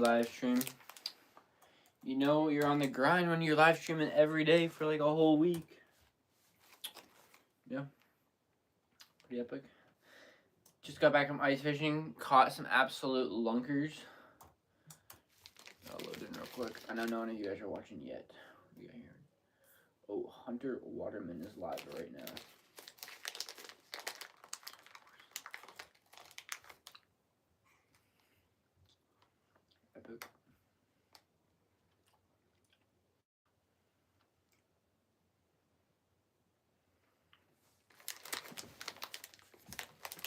live stream. You know you're on the grind when you're live streaming every day for like a whole week. Yeah. Pretty epic. Just got back from ice fishing, caught some absolute lunkers. I'll load in real quick. I know none of you guys are watching yet. What do we got here? Oh, Hunter Waterman is live right now. Epic.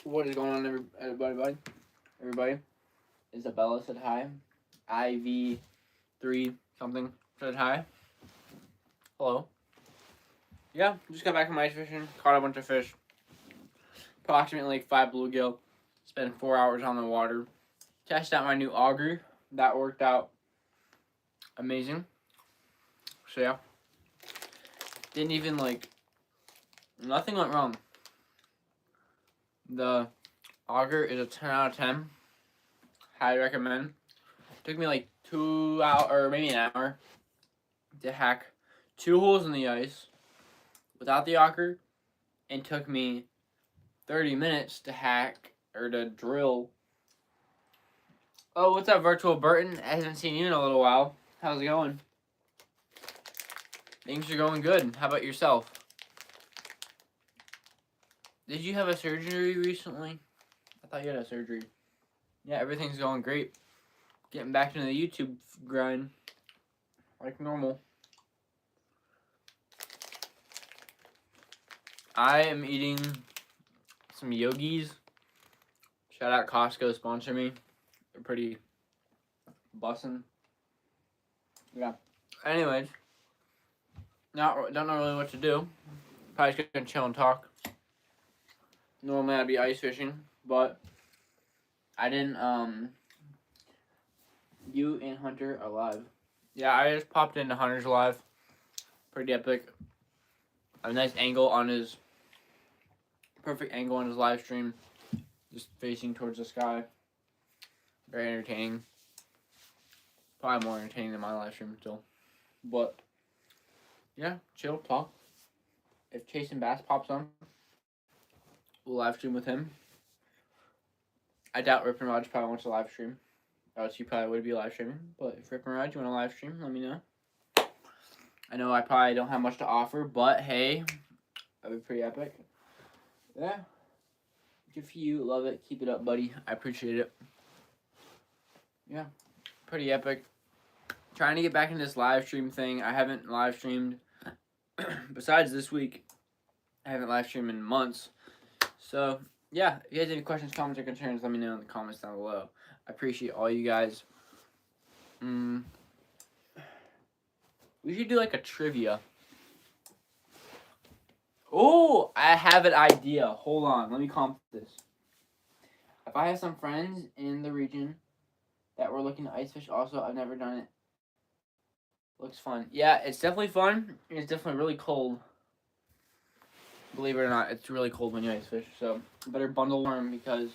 What is going on, everybody? Everybody? Isabella said hi. IV3 something said hi. Hello. Yeah, just got back from ice fishing. Caught a bunch of fish. Approximately like 5 bluegill. Spent 4 hours on the water. Tested out my new auger. That worked out amazing. So yeah. Didn't even nothing went wrong. The auger is a 10 out of 10. Highly recommend. Took me like 2 hours or maybe an hour to hack 2 holes in the ice without the auger, and took me 30 minutes to hack or to drill. Oh, what's up, Virtual Burton? I haven't seen you in a little while. How's it going? Things are going good. How about yourself? Did you have a surgery recently? I thought you had a surgery. Yeah, everything's going great. Getting back into the YouTube grind like normal. I am eating some Yogis. Shout out Costco, sponsor me. They're pretty bussin'. Yeah. Anyways, don't know really what to do. Probably just gonna chill and talk. Normally I'd be ice fishing, but I didn't. You and Hunter are live. Yeah, I just popped into Hunter's live. Pretty epic. A nice angle on his. Perfect angle on his live stream. Just facing towards the sky. Very entertaining. Probably more entertaining than my live stream still. But yeah, chill, talk. If Chasing Bass pops on, we'll live stream with him. I doubt Rip and Raj probably wants to live stream. Else he probably would be live streaming. But if Rip and Raj, you want to live stream, let me know. I know I probably don't have much to offer, but hey, that'd be pretty epic. Yeah. Good for you. Love it. Keep it up, buddy. I appreciate it. Yeah. Pretty epic. Trying to get back into this live stream thing. I haven't live streamed besides this week. I haven't live streamed in months. So, yeah. If you guys have any questions, comments, or concerns, let me know in the comments down below. I appreciate all you guys. We should do like a trivia. Oh, I have an idea. Hold on. Let me comp this. If I have some friends in the region that were looking to ice fish also, I've never done it. Looks fun. Yeah, it's definitely fun. It's definitely really cold. Believe it or not, it's really cold when you ice fish. So, better bundle warm because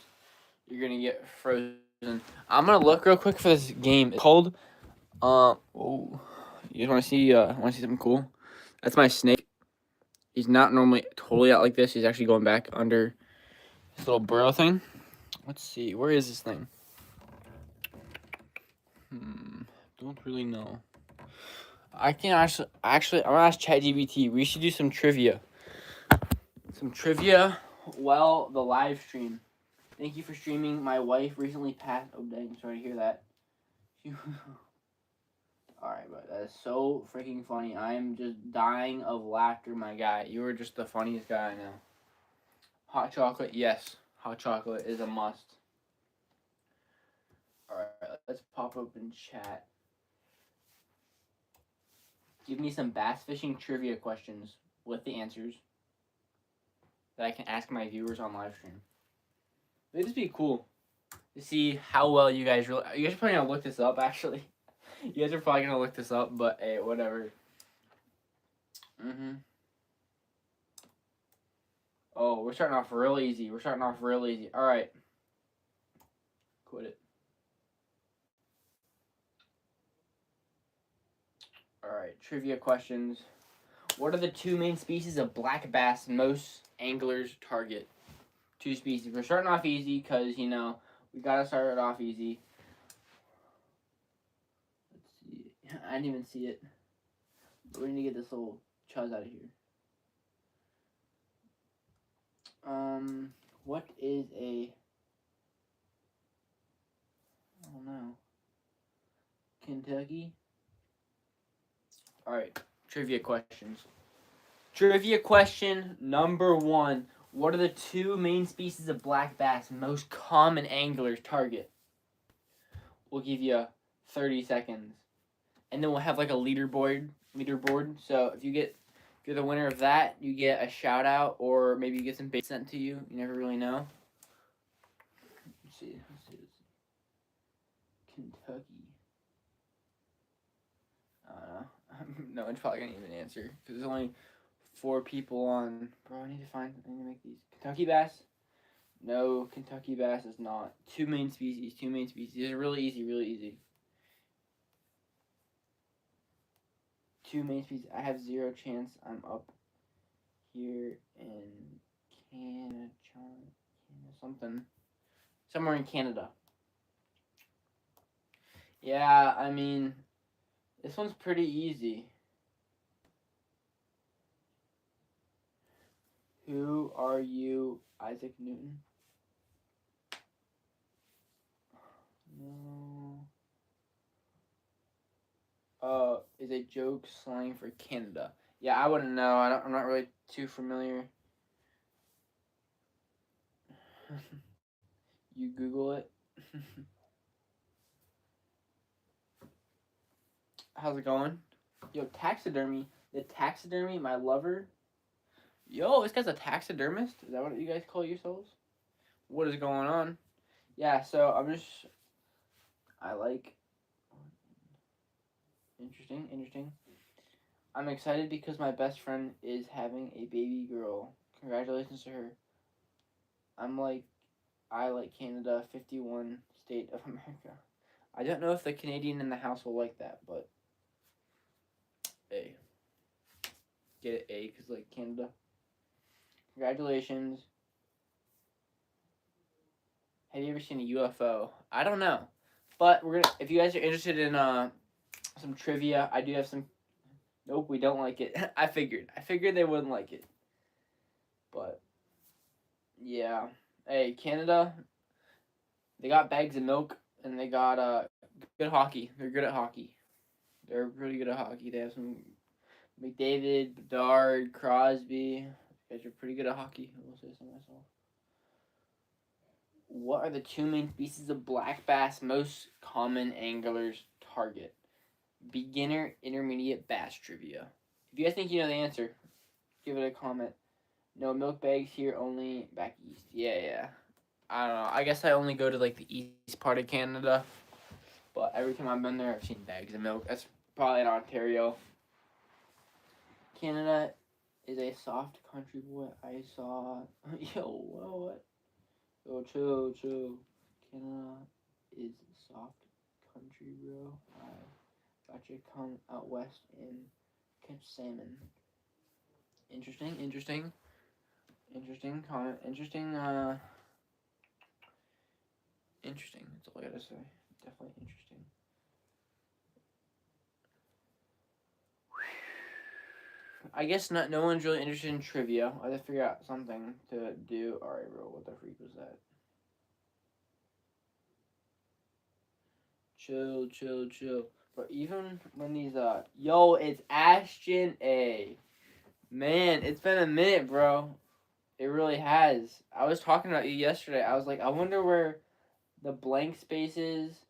you're going to get frozen. I'm going to look real quick for this game. It's called, oh, you guys want to see something cool? That's my snake. He's not normally totally out like this. He's actually going back under this little burrow thing. Let's see. Where is this thing? Don't really know. I can actually, I'm going to ask ChatGPT. We should do some trivia. Some trivia while the live stream. Thank you for streaming. My wife recently passed. Oh, dang. Sorry to hear that. Alright, but that is so freaking funny. I am just dying of laughter, my guy. You are just the funniest guy I know. Hot chocolate, yes. Hot chocolate is a must. Alright, let's pop open chat. Give me some bass fishing trivia questions with the answers that I can ask my viewers on live stream. It'd just be cool to see how well you guys really. You guys are probably gonna look this up, actually. You guys are probably gonna look this up, but hey, whatever. Oh, we're starting off real easy. All right. Quit it. Alright, trivia questions. What are the two main species of black bass most anglers target? Two species. We're starting off easy because, you know, we gotta start it off easy. Let's see. I didn't even see it. We need to get this little chuzz out of here. What is a... I don't know. Kentucky? Alright, trivia questions. Trivia question number 1. What are the two main species of black bass most common anglers target? We'll give you 30 seconds. And then we'll have like a leaderboard. So if you're the winner of that, you get a shout out or maybe you get some bait sent to you. You never really know. Let's see. Kentucky. I don't know. No one's probably gonna even answer because there's only 4 people on. Bro, I need to make these. Kentucky bass? No, Kentucky bass is not. Two main species. These are really easy. Two main species. I have 0 chance. I'm up here in Canada, somewhere in Canada. Yeah, I mean, this one's pretty easy. Who are you, Isaac Newton? No. Is a joke slang for Canada? Yeah, I wouldn't know. I'm not really too familiar. You Google it. How's it going? Yo, taxidermy. The taxidermy, my lover. Yo, this guy's a taxidermist? Is that what you guys call yourselves? What is going on? Yeah, so I like... Interesting. I'm excited because my best friend is having a baby girl. Congratulations to her. I like Canada, 51 state of America. I don't know if the Canadian in the house will like that, but A. Get it, A, because like Canada. Congratulations. Have you ever seen a UFO? I don't know. But if you guys are interested in some trivia, I do have some. Nope, we don't like it. I figured they wouldn't like it. But yeah. Hey, Canada, they got bags of milk and they got good hockey. They're good at hockey. They're pretty good at hockey. They have some McDavid, Bedard, Crosby. You guys are pretty good at hockey. I will say so myself. What are the two main species of black bass most common anglers target? Beginner, intermediate bass trivia. If you guys think you know the answer, give it a comment. No milk bags here, only back east. Yeah. I don't know. I guess I only go to like the east part of Canada. But every time I've been there, I've seen bags of milk. That's probably in Ontario. Canada is a soft country boy. I saw... Yo, what? Yo, chill. Canada is a soft country, bro. I got you come out west and catch salmon. Interesting comment. Interesting. That's all I gotta say. Definitely interesting. I guess no one's really interested in trivia. I have to figure out something to do. Alright, bro, what the freak was that? Chill. But even when these, yo, it's Ashton A. Man, it's been a minute, bro. It really has. I was talking about you yesterday. I was like, I wonder where the blank space is.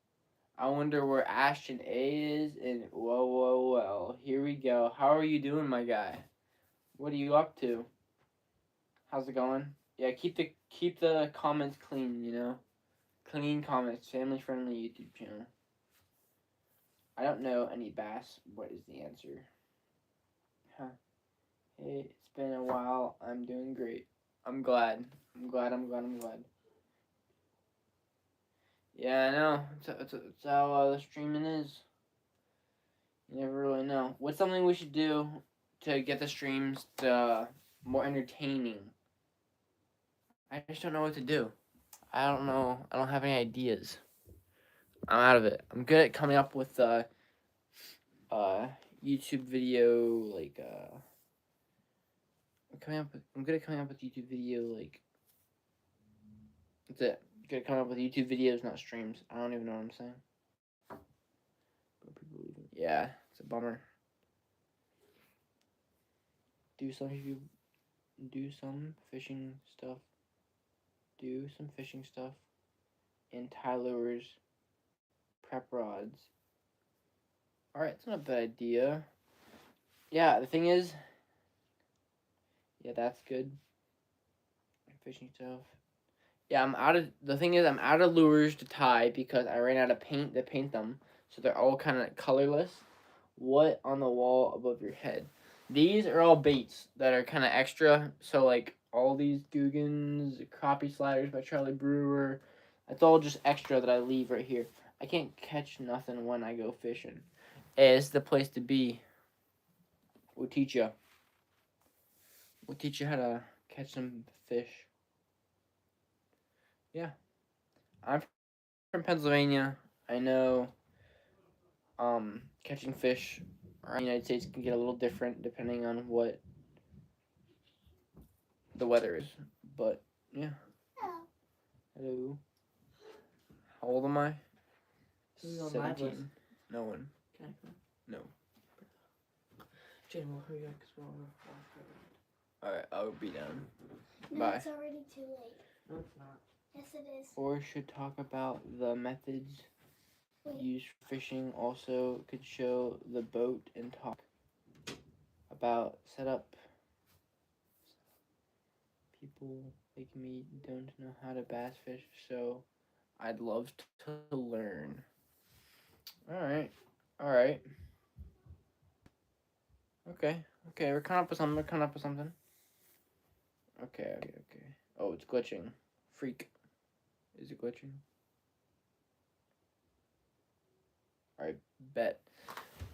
I wonder where Ashton A is. And well, here we go. How are you doing, my guy? What are you up to? How's it going? Yeah, keep the comments clean, you know? Clean comments, family-friendly YouTube channel. I don't know any bass. What is the answer? Huh. Hey, it's been a while. I'm doing great. I'm glad. Yeah, I know. It's how the streaming is. You never really know. What's something we should do to get the streams more entertaining? I just don't know what to do. I don't know. I don't have any ideas. I'm out of it. I'm good at coming up with YouTube video like I'm good at coming up with YouTube video like that's it. Good at coming up with YouTube videos, not streams. I don't even know what I'm saying. But people leaving. Yeah, it's a bummer. Do some fishing stuff. Do some fishing stuff. And tie lures. Prep rods. Alright, it's not a bad idea. Yeah, the thing is, yeah, that's good. Fishing stuff. Yeah, the thing is, I'm out of lures to tie because I ran out of paint to paint them. So they're all kind of colorless. What on the wall above your head? These are all baits that are kind of extra. So, like, all these Googans, crappie sliders by Charlie Brewer, that's all just extra that I leave right here. I can't catch nothing when I go fishing. It's the place to be. We'll teach you. We'll teach you how to catch some fish. Yeah. I'm from Pennsylvania. I know catching fish around the United States can get a little different depending on what the weather is. But, yeah. Hello. How old am I? 17. No one. Can I come? No. Jane, we'll hurry up because we're on the Alright, I'll be down. No, Bye. it's already too late. No, it's not. Yes, it is. Or should talk about the methods used for fishing. Also could show the boat and talk about setup. People like me don't know how to bass fish, so I'd love to learn. Alright. Okay, we're coming up with something. Okay. Oh, it's glitching. Freak. Is it glitching? Alright, bet.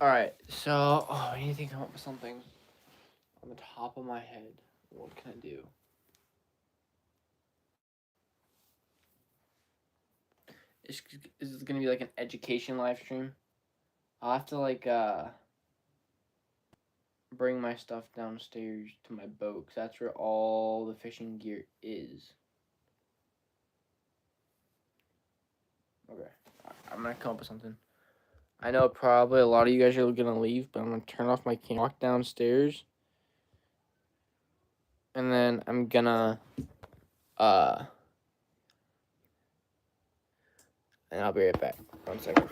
Alright, so, I need to come up with something on the top of my head. What can I do? Is this gonna be like an education live stream? I'll have to like bring my stuff downstairs to my boat because that's where all the fishing gear is. Okay, I'm gonna come up with something. I know probably a lot of you guys are gonna leave, but I'm gonna turn off my camera, walk downstairs, and then I'm gonna and I'll be right back. 1 second.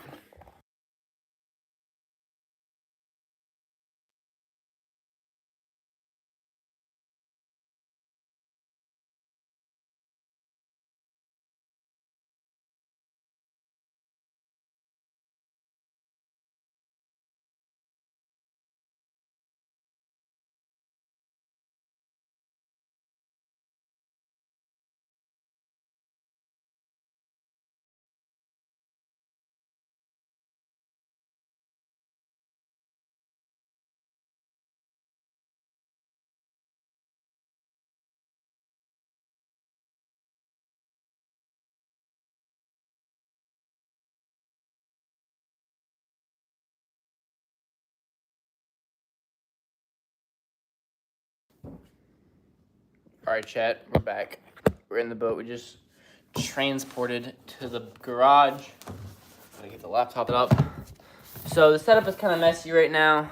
Alright, chat, we're back. We're in the boat. We just transported to the garage. Gotta get the laptop up. So the setup is kind of messy right now.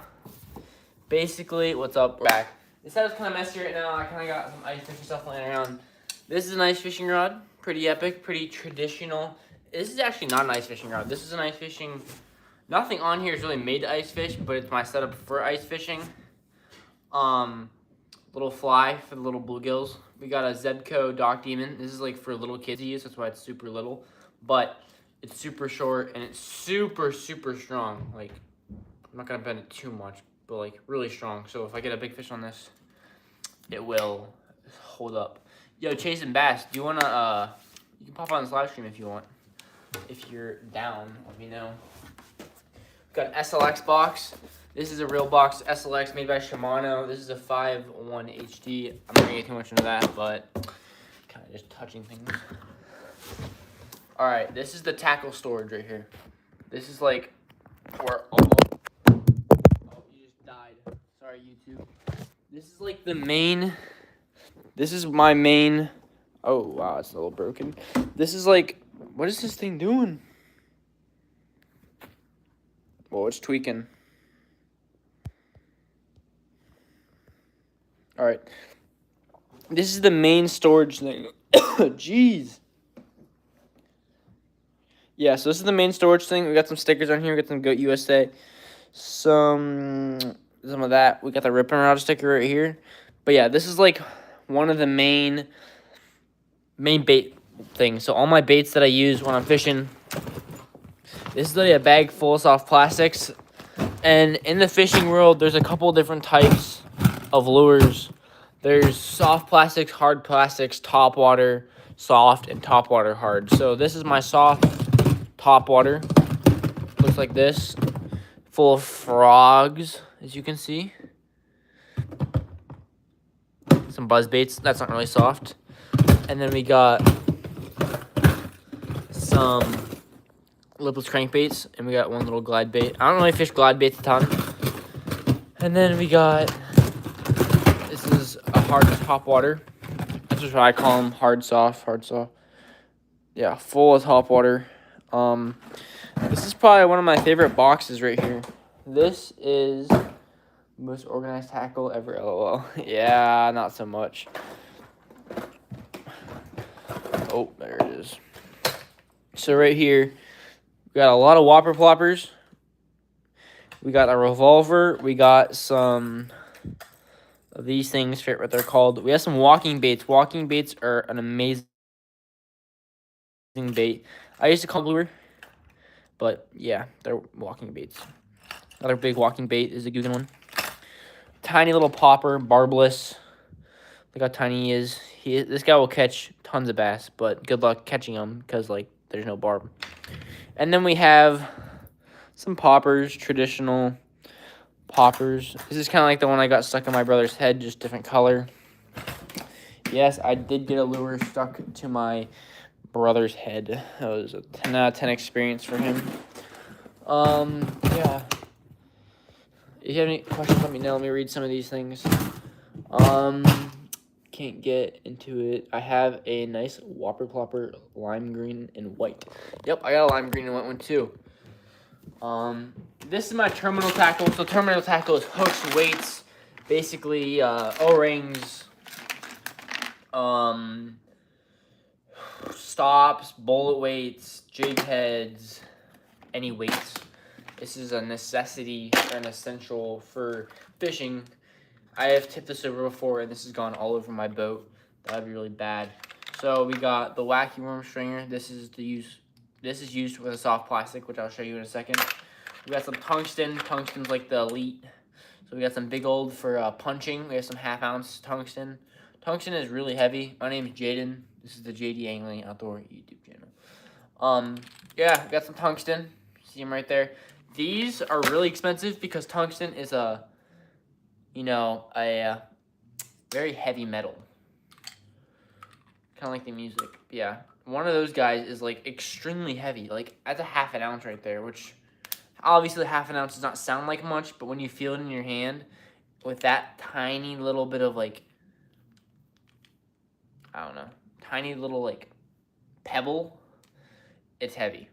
Basically, what's up? We're back. The setup's kind of messy right now. I kind of got some ice fishing stuff laying around. This is an ice fishing rod. Pretty epic, pretty traditional. This is actually not an ice fishing rod. This is an ice fishing. Nothing on here is really made to ice fish, but it's my setup for ice fishing. Little fly for the little bluegills. We got a Zebco Dock Demon. This is like for little kids to use. That's why it's super little. But it's super short and it's super, super strong. Like, I'm not going to bend it too much, but like really strong. So if I get a big fish on this, it will hold up. Yo, Chasing Bass, do you want to, you can pop on this live stream if you want. If you're down, let me know. Got an SLX box. This is a real box, SLX, made by Shimano. This is a 5.1 HD. I'm not gonna get too much into that, but kind of just touching things. All right, this is the tackle storage right here. This is like where you just died. Sorry, YouTube. This is like the main. This is my main. Oh wow, it's a little broken. This is like, what is this thing doing? Well, it's tweaking. All right. This is the main storage thing. Jeez. Yeah, so this is the main storage thing. We got some stickers on here. We got some Goat USA. Some of that. We got the Rippin' Rod sticker right here. But yeah, this is like one of the main bait things. So all my baits that I use when I'm fishing, this is literally a bag full of soft plastics. And in the fishing world, there's a couple different types of lures. There's soft plastics, hard plastics, top water, soft, and top water hard. So this is my soft top water. Looks like this. Full of frogs, as you can see. Some buzz baits. That's not really soft. And then we got some lipless crankbaits, and we got one little glide bait. I don't really fish glide baits a ton. And then we got, this is a hard top water. That's just what I call them, hard soft. Yeah, full of top water. This is probably one of my favorite boxes right here. This is the most organized tackle ever, LOL. Yeah, not so much. Oh, there it is. So right here, we got a lot of whopper ploppers. We got a revolver. We got some of these things, forget what they're called. We have some walking baits. Walking baits are an amazing bait. I used to call lure, but yeah, they're walking baits. Another big walking bait is the Googan one. Tiny little popper, barbless. Look how tiny he is. This guy will catch tons of bass, but good luck catching them because like there's no barb. And then we have some poppers, traditional poppers. This is kind of like the one I got stuck in my brother's head, just different color. Yes, I did get a lure stuck to my brother's head. That was a 10 out of 10 experience for him. Yeah. If you have any questions, let me know. Let me read some of these things. Can't get into it. I have a nice whopper plopper lime green and white. Yep, I got a lime green and white one too. This is my terminal tackle. So terminal tackle is hooks, weights, basically O-rings, stops, bullet weights, jig heads, any weights. This is a necessity or an essential for fishing. I have tipped this over before, and this has gone all over my boat. That would be really bad. So we got the Wacky Worm stringer. This is used with a soft plastic, which I'll show you in a second. We got some tungsten. Tungsten's like the elite. So we got some big old for punching. We have some half-ounce tungsten. Tungsten is really heavy. My name is Jaden. This is the JD Angling Outdoor YouTube channel. Yeah, we got some tungsten. See them right there. These are really expensive because tungsten is a very heavy metal. Kind of like the music. Yeah. One of those guys is like extremely heavy. Like that's a half an ounce right there, which obviously half an ounce does not sound like much, but when you feel it in your hand with that tiny little bit of like, I don't know, tiny little like pebble, it's heavy.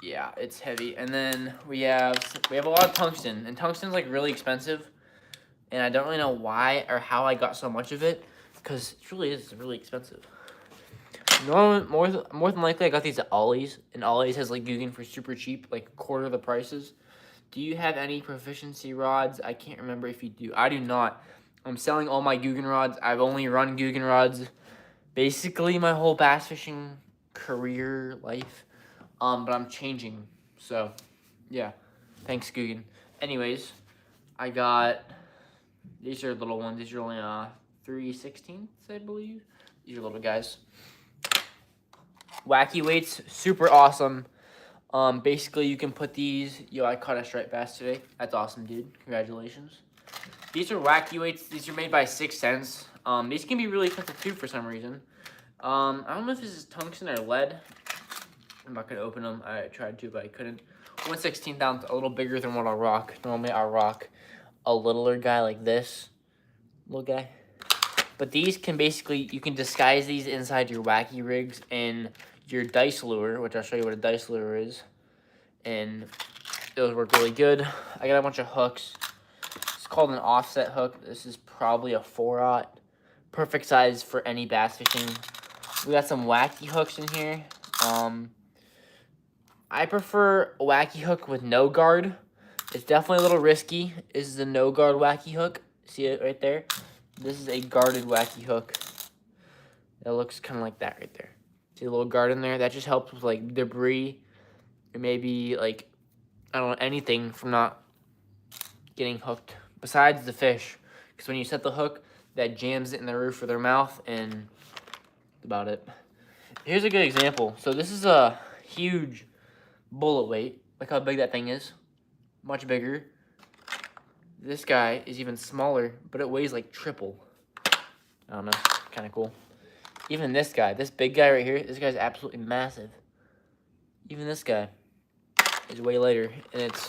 Yeah, it's heavy. And then we have a lot of tungsten, and tungsten's like really expensive, and I don't really know why or how I got so much of it, because it really is really expensive. More than likely, I got these at Ollie's, and Ollie's has like Googan for super cheap, like a quarter of the prices. Do you have any proficiency rods? I can't remember if you do. I do not. I'm selling all my Googan rods. I've only run Googan rods basically my whole bass fishing career life. But I'm changing, so, yeah. Thanks, Googan. Anyways, I got, these are little ones. These are only 3/16, I believe. These are little guys. Wacky weights, super awesome. Basically, you can put these. Yo, I caught a striped bass today. That's awesome, dude. Congratulations. These are wacky weights. These are made by 6 Cents. These can be really expensive too for some reason. I don't know if this is tungsten or lead. I'm not gonna open them. I tried to, but I couldn't. 1/16 ounce, a little bigger than what I'll rock. Normally, I'll rock a littler guy like this, little guy. But these can basically, you can disguise these inside your wacky rigs and your dice lure, which I'll show you what a dice lure is. And those work really good. I got a bunch of hooks. It's called an offset hook. This is probably a 4/0. Perfect size for any bass fishing. We got some wacky hooks in here. I prefer a wacky hook with no guard. It's definitely a little risky. This is a no guard wacky hook. See it right there? This is a guarded wacky hook. That looks kind of like that right there. See a little guard in there? That just helps with like debris or maybe like, I don't know, anything from not getting hooked besides the fish. Because when you set the hook, that jams it in the roof of their mouth and that's about it. Here's a good example. So this is a huge bullet weight. Look how big that thing is. Much bigger. This guy is even smaller, but it weighs like triple. I don't know. Kind of cool. Even this guy, this big guy right here, this guy's absolutely massive. Even this guy is way lighter, and it's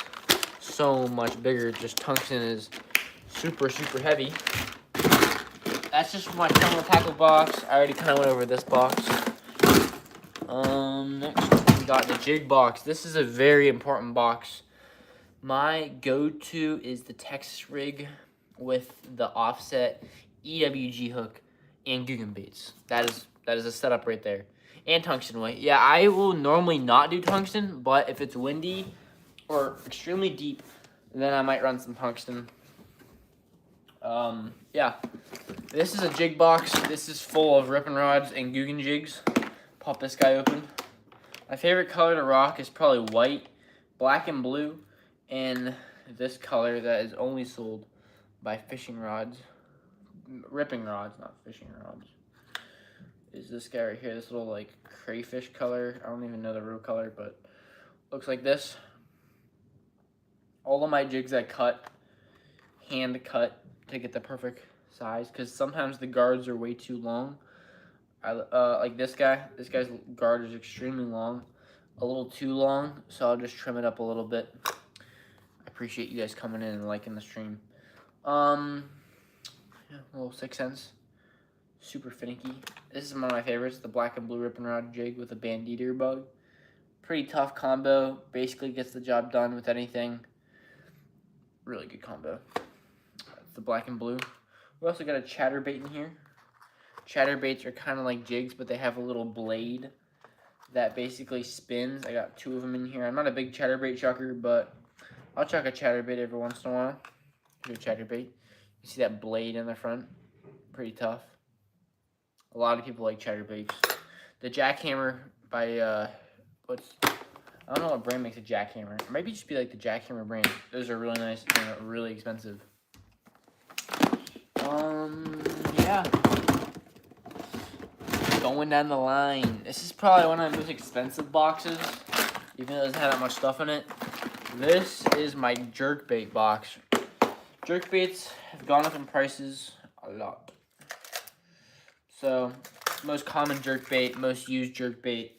so much bigger. Just tungsten is super, super heavy. That's just my terminal tackle box. I already kind of went over this box. Next we got the jig box. This is a very important box. My go-to is the Texas rig with the offset EWG hook and Guggen baits. That is a setup right there. And tungsten weight. Yeah, I will normally not do tungsten, but if it's windy or extremely deep, then I might run some tungsten. Yeah. This is a jig box. This is full of ripping rods and Guggen jigs. Pop this guy open. My favorite color to rock is probably white, black, and blue. And this color that is only sold by fishing rods, ripping rods, not fishing rods, is this guy right here, this little like crayfish color. I don't even know the real color, but looks like this. All of my jigs I cut, hand cut to get the perfect size, because sometimes the guards are way too long. Like this guy's guard is extremely long, a little too long, so I'll just trim it up a little bit. Appreciate you guys coming in and liking the stream. Yeah, a little 6 Cents. Super finicky. This is one of my favorites, the black and blue ripping rod jig with a bandido bug. Pretty tough combo. Basically gets the job done with anything. Really good combo. That's the black and blue. We also got a chatterbait in here. Chatterbaits are kind of like jigs, but they have a little blade that basically spins. I got 2 of them in here. I'm not a big chatterbait chucker, but I'll chuck a chatterbait every once in a while. Here's a chatterbait. You see that blade in the front? Pretty tough. A lot of people like chatterbaits. The jackhammer by, I don't know what brand makes a jackhammer. It might just be like the jackhammer brand. Those are really nice and really expensive. Yeah. Going down the line. This is probably one of my most expensive boxes, even though it doesn't have that much stuff in it. This is my jerkbait box. Jerkbaits have gone up in prices a lot. So, most common jerkbait, most used jerkbait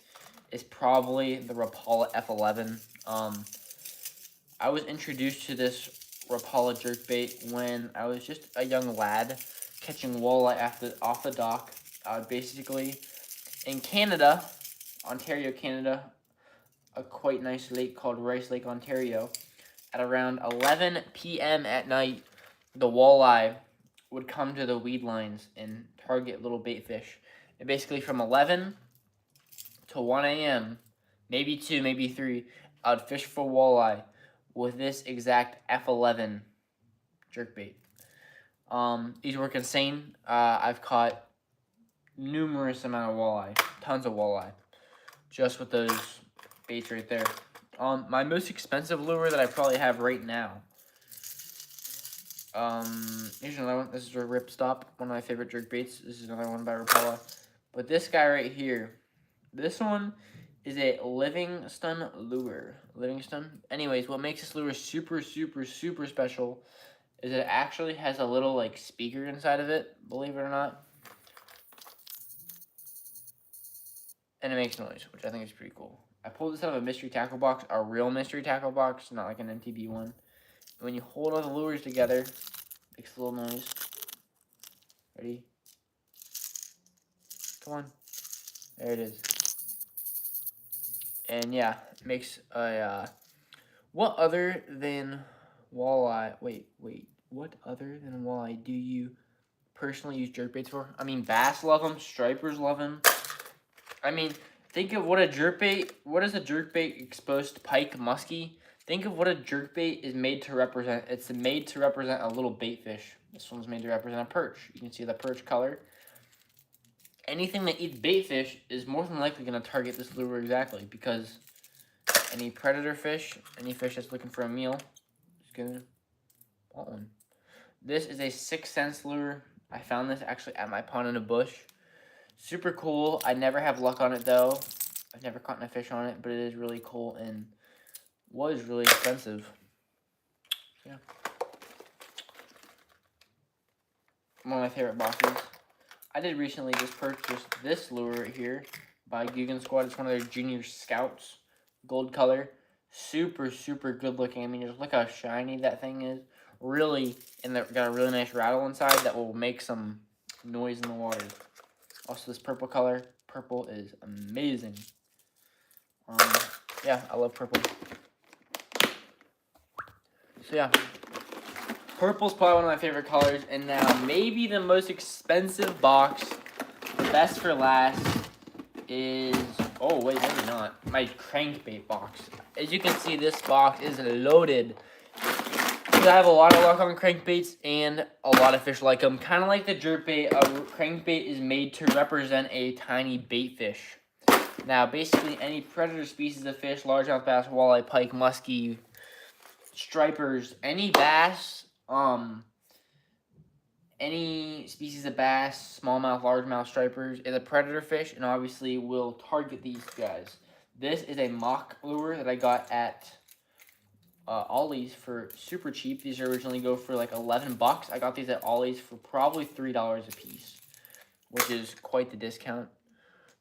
is probably the Rapala F11. I was introduced to this Rapala jerkbait when I was just a young lad catching walleye off the dock. Basically, in Canada, Ontario, Canada, a quite nice lake called Rice Lake, Ontario. At around 11 p.m. at night, the walleye would come to the weed lines and target little bait fish. And basically from 11 to 1 a.m., maybe 2, maybe 3, I'd fish for walleye with this exact F11 jerkbait. These work insane. I've caught numerous amount of walleye, tons of walleye, just with those baits right there. My most expensive lure that I probably have right now. Here's another one. This is a Ripstop, one of my favorite jerk baits. This is another one by Rapala. But this guy right here, this one is a Livingston lure. Livingston. Anyways, what makes this lure super, super, super special is it actually has a little like speaker inside of it, believe it or not. And it makes noise, which I think is pretty cool. I pulled this out of a mystery tackle box, a real mystery tackle box, not like an MTB one. And when you hold all the lures together, it makes a little noise. Ready? Come on. There it is. And yeah, it makes a, what other than walleye, wait, what other than walleye do you personally use jerkbaits for? I mean, bass love them, stripers love them. I mean, think of what a jerkbait, what is a jerkbait exposed to pike, muskie? Think of what a jerkbait is made to represent. It's made to represent a little bait fish. This one's made to represent a perch. You can see the perch color. Anything that eats bait fish is more than likely going to target this lure exactly, because any predator fish, any fish that's looking for a meal, is going to want one. This is a 6 cents lure. I found this actually at my pond in a bush. Super cool. I never have luck on it though. I've never caught a fish on it, but it is really cool and was really expensive. Yeah. One of my favorite boxes. I did recently just purchase this lure right here by Guggen Squad. It's one of their Junior Scouts. Gold color. Super, super good looking. I mean, just look how shiny that thing is. Really, and got a really nice rattle inside that will make some noise in the water. Also, this purple color. Purple is amazing. Yeah, I love purple. So yeah, purple's probably one of my favorite colors. And now maybe the most expensive box, the best for last, is, oh wait, maybe not, my crankbait box. As you can see, this box is loaded. I have a lot of luck on crankbaits and a lot of fish like them. Kind of like the jerkbait, a crankbait is made to represent a tiny bait fish. Now, basically, any predator species of fish, largemouth bass, walleye, pike, muskie, stripers, any bass, any species of bass, smallmouth, largemouth, stripers, is a predator fish and obviously will target these guys. This is a mock lure that I got at Ollie's for super cheap. These originally go for like 11 bucks. I got these at Ollie's for probably $3 a piece, which is quite the discount.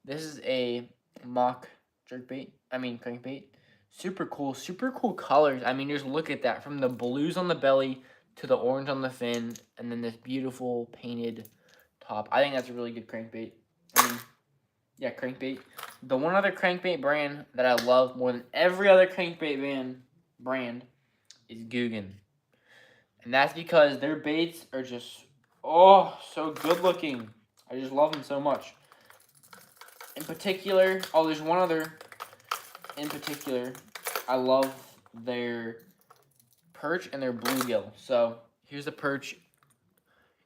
This is a mock crankbait. Super cool colors. I mean, just look at that, from the blues on the belly to the orange on the fin, and then this beautiful painted top. I think that's a really good crankbait. I mean, yeah, crankbait. The one other crankbait brand that I love more than every other crankbait brand is Guggen. And that's because their baits are just, oh, so good looking. I just love them so much. In particular, oh, there's one other in particular. I love their perch and their bluegill. So here's the perch.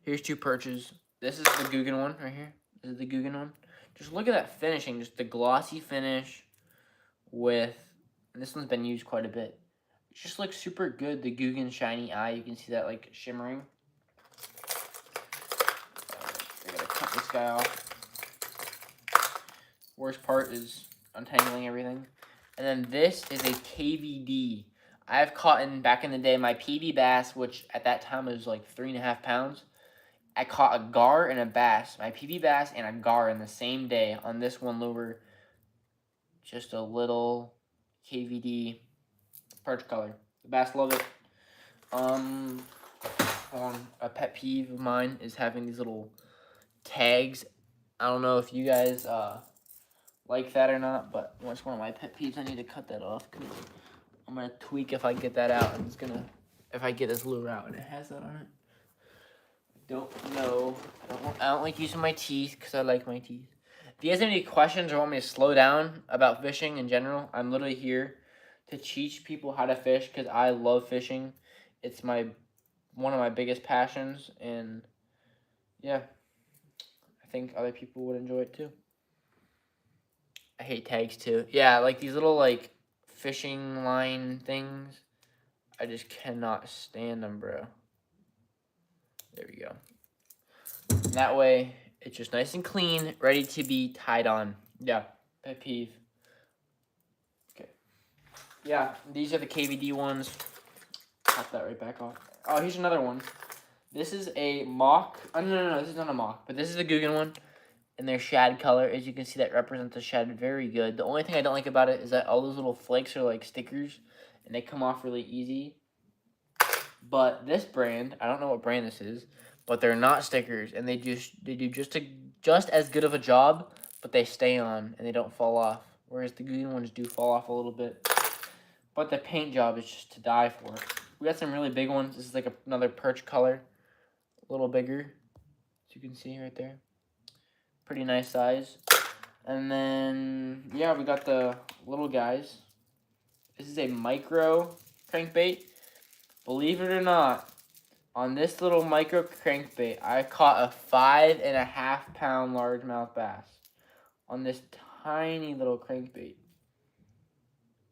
Here's two perches. This is the Guggen one right here. This is the Guggen one. Just look at that finishing, just the glossy finish with, and this one's been used quite a bit. It just looks super good, the Guggen shiny eye. You can see that like shimmering. I gotta cut this guy off. Worst part is untangling everything. And then this is a KVD. I've caught back in the day my PB bass, which at that time was like 3.5 pounds. I caught a gar and a bass, my PB bass and a gar in the same day on this one lure. Just a little KVD perch color. The bass love it. A pet peeve of mine is having these little tags. I don't know if you guys like that or not, but that's one of my pet peeves. I need to cut that off because I'm gonna tweak if I get that out. I'm just gonna, if I get this lure out and it has that on it. Don't know. I don't like using my teeth because I like my teeth. If you guys have any questions or want me to slow down about fishing in general, I'm literally here to teach people how to fish because I love fishing. It's one of my biggest passions, and yeah, I think other people would enjoy it too. I hate tags too. Yeah, like these little like fishing line things. I just cannot stand them, bro. There we go. And that way, it's just nice and clean, ready to be tied on. Yeah, pet peeve. Yeah, these are the KVD ones. Pop that right back off. Oh, here's another one. This is a mock. Oh, no, this is not a mock, but this is the Guggen one. And their shad color, as you can see, that represents the shad very good. The only thing I don't like about it is that all those little flakes are like stickers, and they come off really easy. But this brand, I don't know what brand this is, but they're not stickers, and they do just as good of a job, but they stay on and they don't fall off. Whereas the Guggen ones do fall off a little bit. But the paint job is just to die for. We got some really big ones. This is like another perch color, a little bigger, as you can see right there. Pretty nice size. And then, yeah, we got the little guys. This is a micro crankbait. Believe it or not, on this little micro crankbait, I caught a 5.5 pound largemouth bass on this tiny little crankbait,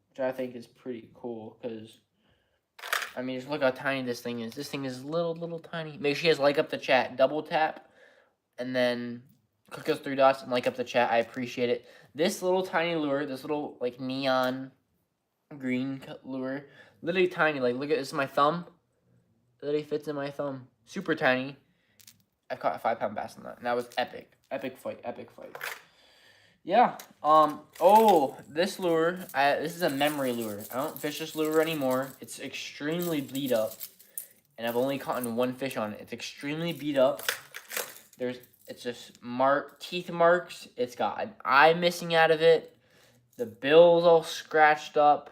which I think is pretty cool because, I mean, just look how tiny this thing is. This thing is little tiny. Make sure you guys like up the chat. Double tap, and then click those 3 dots and like up the chat. I appreciate it. This little tiny lure, this little like neon green lure, literally tiny. Like, look at this is my thumb. It literally fits in my thumb. Super tiny. I caught a 5 pound bass on that, and that was epic. Epic fight. Yeah. Oh, this lure. This is a memory lure. I don't fish this lure anymore. It's extremely beat up, and I've only caught 1 fish on it. It's extremely beat up. It's just teeth marks. It's got an eye missing out of it. The bill's all scratched up.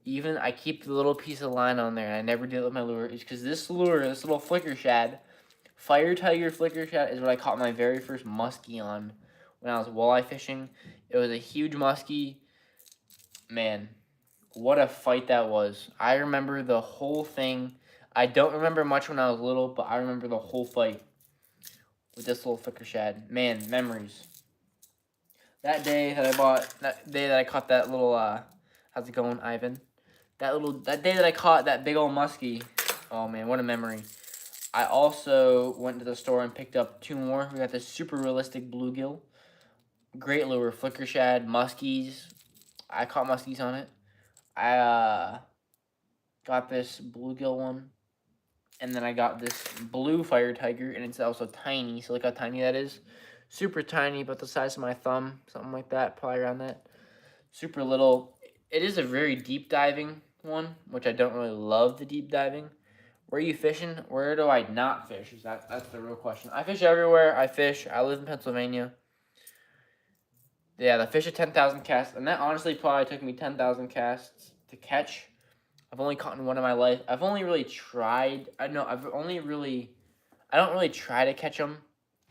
Even I keep the little piece of line on there, and I never do it with my lure. It's because this lure, this little flicker shad, Fire Tiger flicker shad, is what I caught my very first muskie on when I was walleye fishing. It was a huge muskie. Man, what a fight that was. I remember the whole thing. I don't remember much when I was little, but I remember the whole fight with this little flicker shad. Man, memories. That day that I caught that little, how's it going, Ivan? That day that I caught that big old muskie. Oh man, what a memory. I also went to the store and picked up 2 more. We got this super realistic bluegill. Great lure, flicker shad, muskies. I caught muskies on it. I got this bluegill one. And then I got this blue Fire Tiger, and it's also tiny. So look how tiny that is. Super tiny, about the size of my thumb. Something like that, probably around that. Super little. It is a very deep diving one, which I don't really love the deep diving. Where are you fishing? Where do I not fish? That's the real question. I fish everywhere. I live in Pennsylvania. Yeah, the fish at 10,000 casts, and that honestly probably took me 10,000 casts to catch. I've only caught in one in my life. I've only really tried. I don't really try to catch them.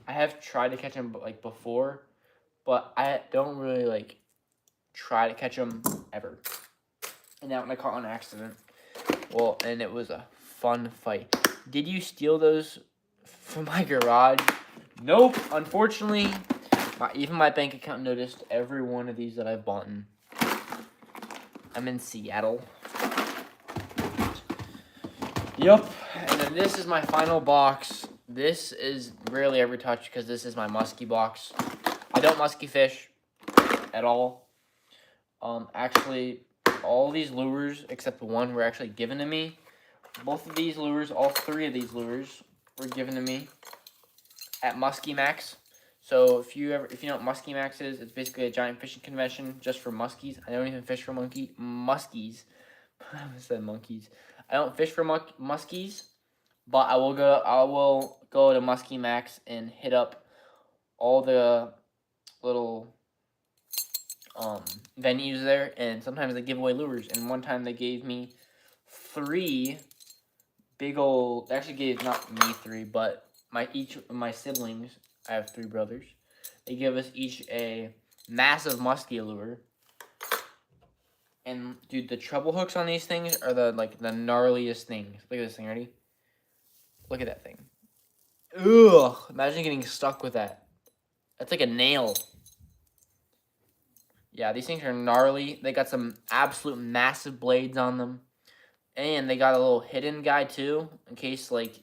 I have tried to catch them like before, but I don't really like try to catch them ever. And that one I caught on accident. Well, and it was a fun fight. Did you steal those from my garage? Nope. Unfortunately, even my bank account noticed every one of these that I've bought. I'm in Seattle. Yup. And then this is my final box. This is rarely ever touched because this is my muskie box. I don't muskie fish at all. Actually, all these lures except one were actually given to me. Both of these lures, all 3 of these lures, were given to me at Muskie Max. So if you know what Muskie Max is, it's basically a giant fishing convention just for muskies. I don't even fish for muskies. I said monkeys. I don't fish for muskies, but I will go to Muskie Max and hit up all the little venues there, and sometimes they give away lures. And one time they gave me 3 big old. They actually gave not me 3, but each of my siblings. I have 3 brothers. They give us each a massive muskie lure. And dude, the treble hooks on these things are the gnarliest things. Look at this thing, ready? Look at that thing. Ugh! Imagine getting stuck with that. That's like a nail. Yeah, these things are gnarly. They got some absolute massive blades on them. And they got a little hidden guy too, in case like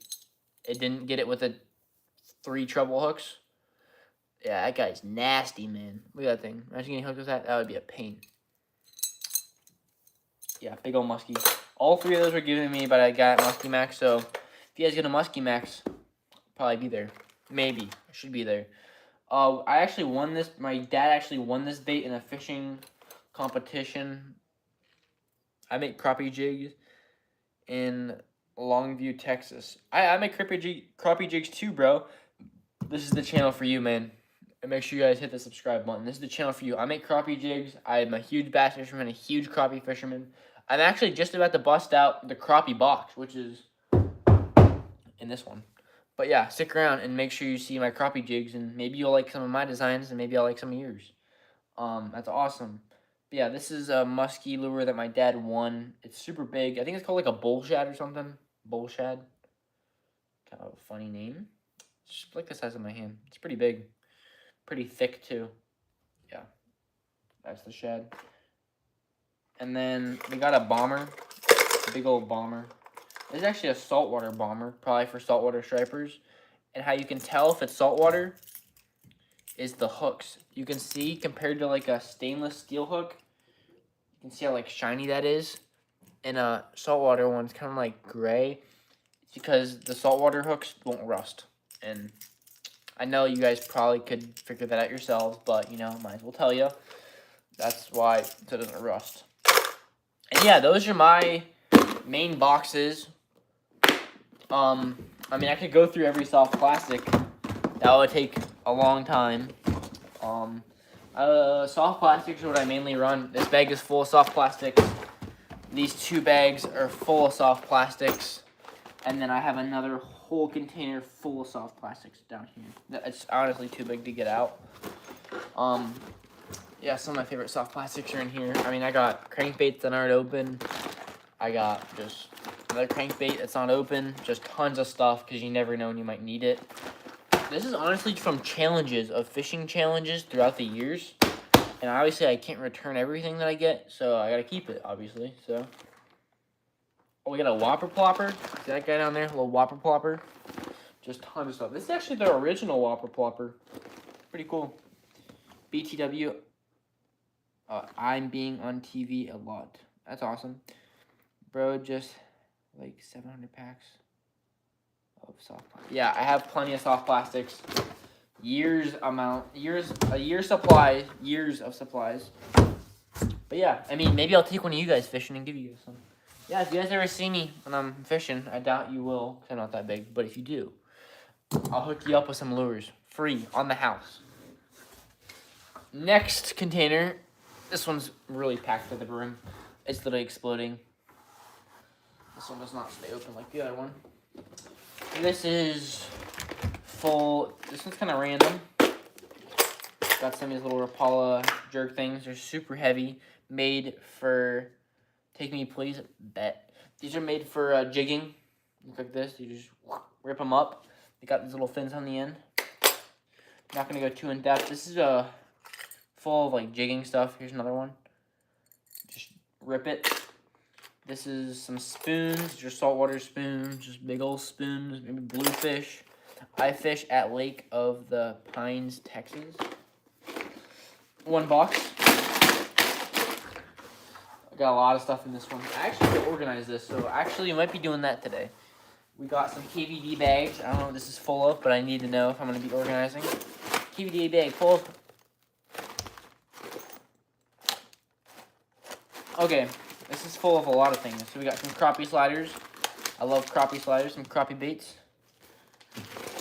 it didn't get it with the 3 treble hooks. Yeah, that guy's nasty, man. Look at that thing. Imagine getting hooked with that. That would be a pain. Yeah, big old muskie. All three of those were given to me, but I got Muskie Max. So if you guys get a Muskie Max, I'll probably be there. Maybe I should be there. I actually won this. My dad actually won this bait in a fishing competition. I make crappie jigs in Longview, Texas. I make crappie jigs too, bro. This is the channel for you, man. And make sure you guys hit the subscribe button. This is the channel for you. I make crappie jigs. I'm a huge bass fisherman, a huge crappie fisherman. I'm actually just about to bust out the crappie box, which is in this one. But yeah, stick around and make sure you see my crappie jigs, and maybe you'll like some of my designs, and maybe I'll like some of yours. That's awesome. But yeah, this is a musky lure that my dad won. It's super big. I think it's called like a bull shad or something. Bull shad. Kind of a funny name. It's just like the size of my hand. It's pretty big. Pretty thick too. Yeah. That's the shad. And then we got a bomber. A big old bomber. This is actually a saltwater bomber, probably for saltwater stripers. And how you can tell if it's saltwater is the hooks. You can see, compared to like a stainless steel hook, you can see how like shiny that is. And a saltwater one's kind of like gray. It's because the saltwater hooks won't rust. And I know you guys probably could figure that out yourselves, but you know, might as well tell you. That's why, so it doesn't rust. And yeah, those are my main boxes. I mean, I could go through every soft plastic. That would take a long time. Soft plastics are what I mainly run. This bag is full of soft plastics. These two bags are full of soft plastics. And then I have another whole container full of soft plastics down here. It's honestly too big to get out. Yeah, some of my favorite soft plastics are in here. I mean, I got crankbaits that aren't open. I got just another crankbait that's not open. Just tons of stuff because you never know when you might need it. This is honestly from challenges, of fishing challenges throughout the years. And obviously I can't return everything that I get, so I gotta keep it, obviously. So, oh, we got a Whopper Plopper. See that guy down there? A little Whopper Plopper. Just tons of stuff. This is actually the original Whopper Plopper. Pretty cool. BTW. I'm being on TV a lot. That's awesome. Bro, just like 700 packs of soft plastic. Yeah, I have plenty of soft plastics. A year's supply, years of supplies. But yeah, I mean, maybe I'll take one of you guys fishing and give you guys some. Yeah, if you guys ever see me when I'm fishing, I doubt you will, because I'm not that big. But if you do, I'll hook you up with some lures. Free, on the house. Next container. This one's really packed to the brim. It's literally exploding. This one does not stay open like the other one. This is full. This one's kind of random. Got some of these little Rapala jerk things. They're super heavy. Made for, take me please, bet. These are made for jigging. Look like this. You just rip them up. They got these little fins on the end. Not going to go too in depth. This is full of like jigging stuff. Here's another one. Just rip it. This is some spoons, just saltwater spoons, just big old spoons, maybe bluefish. I fish at Lake of the Pines, Texas. One box. I got a lot of stuff in this one. I actually have to organize this, so actually I might be doing that today. We got some KVD bags. I don't know what this is full of, but I need to know if I'm going to be organizing. KVD bag full of. Okay. This is full of a lot of things. So we got some crappie sliders. I love crappie sliders, some crappie baits.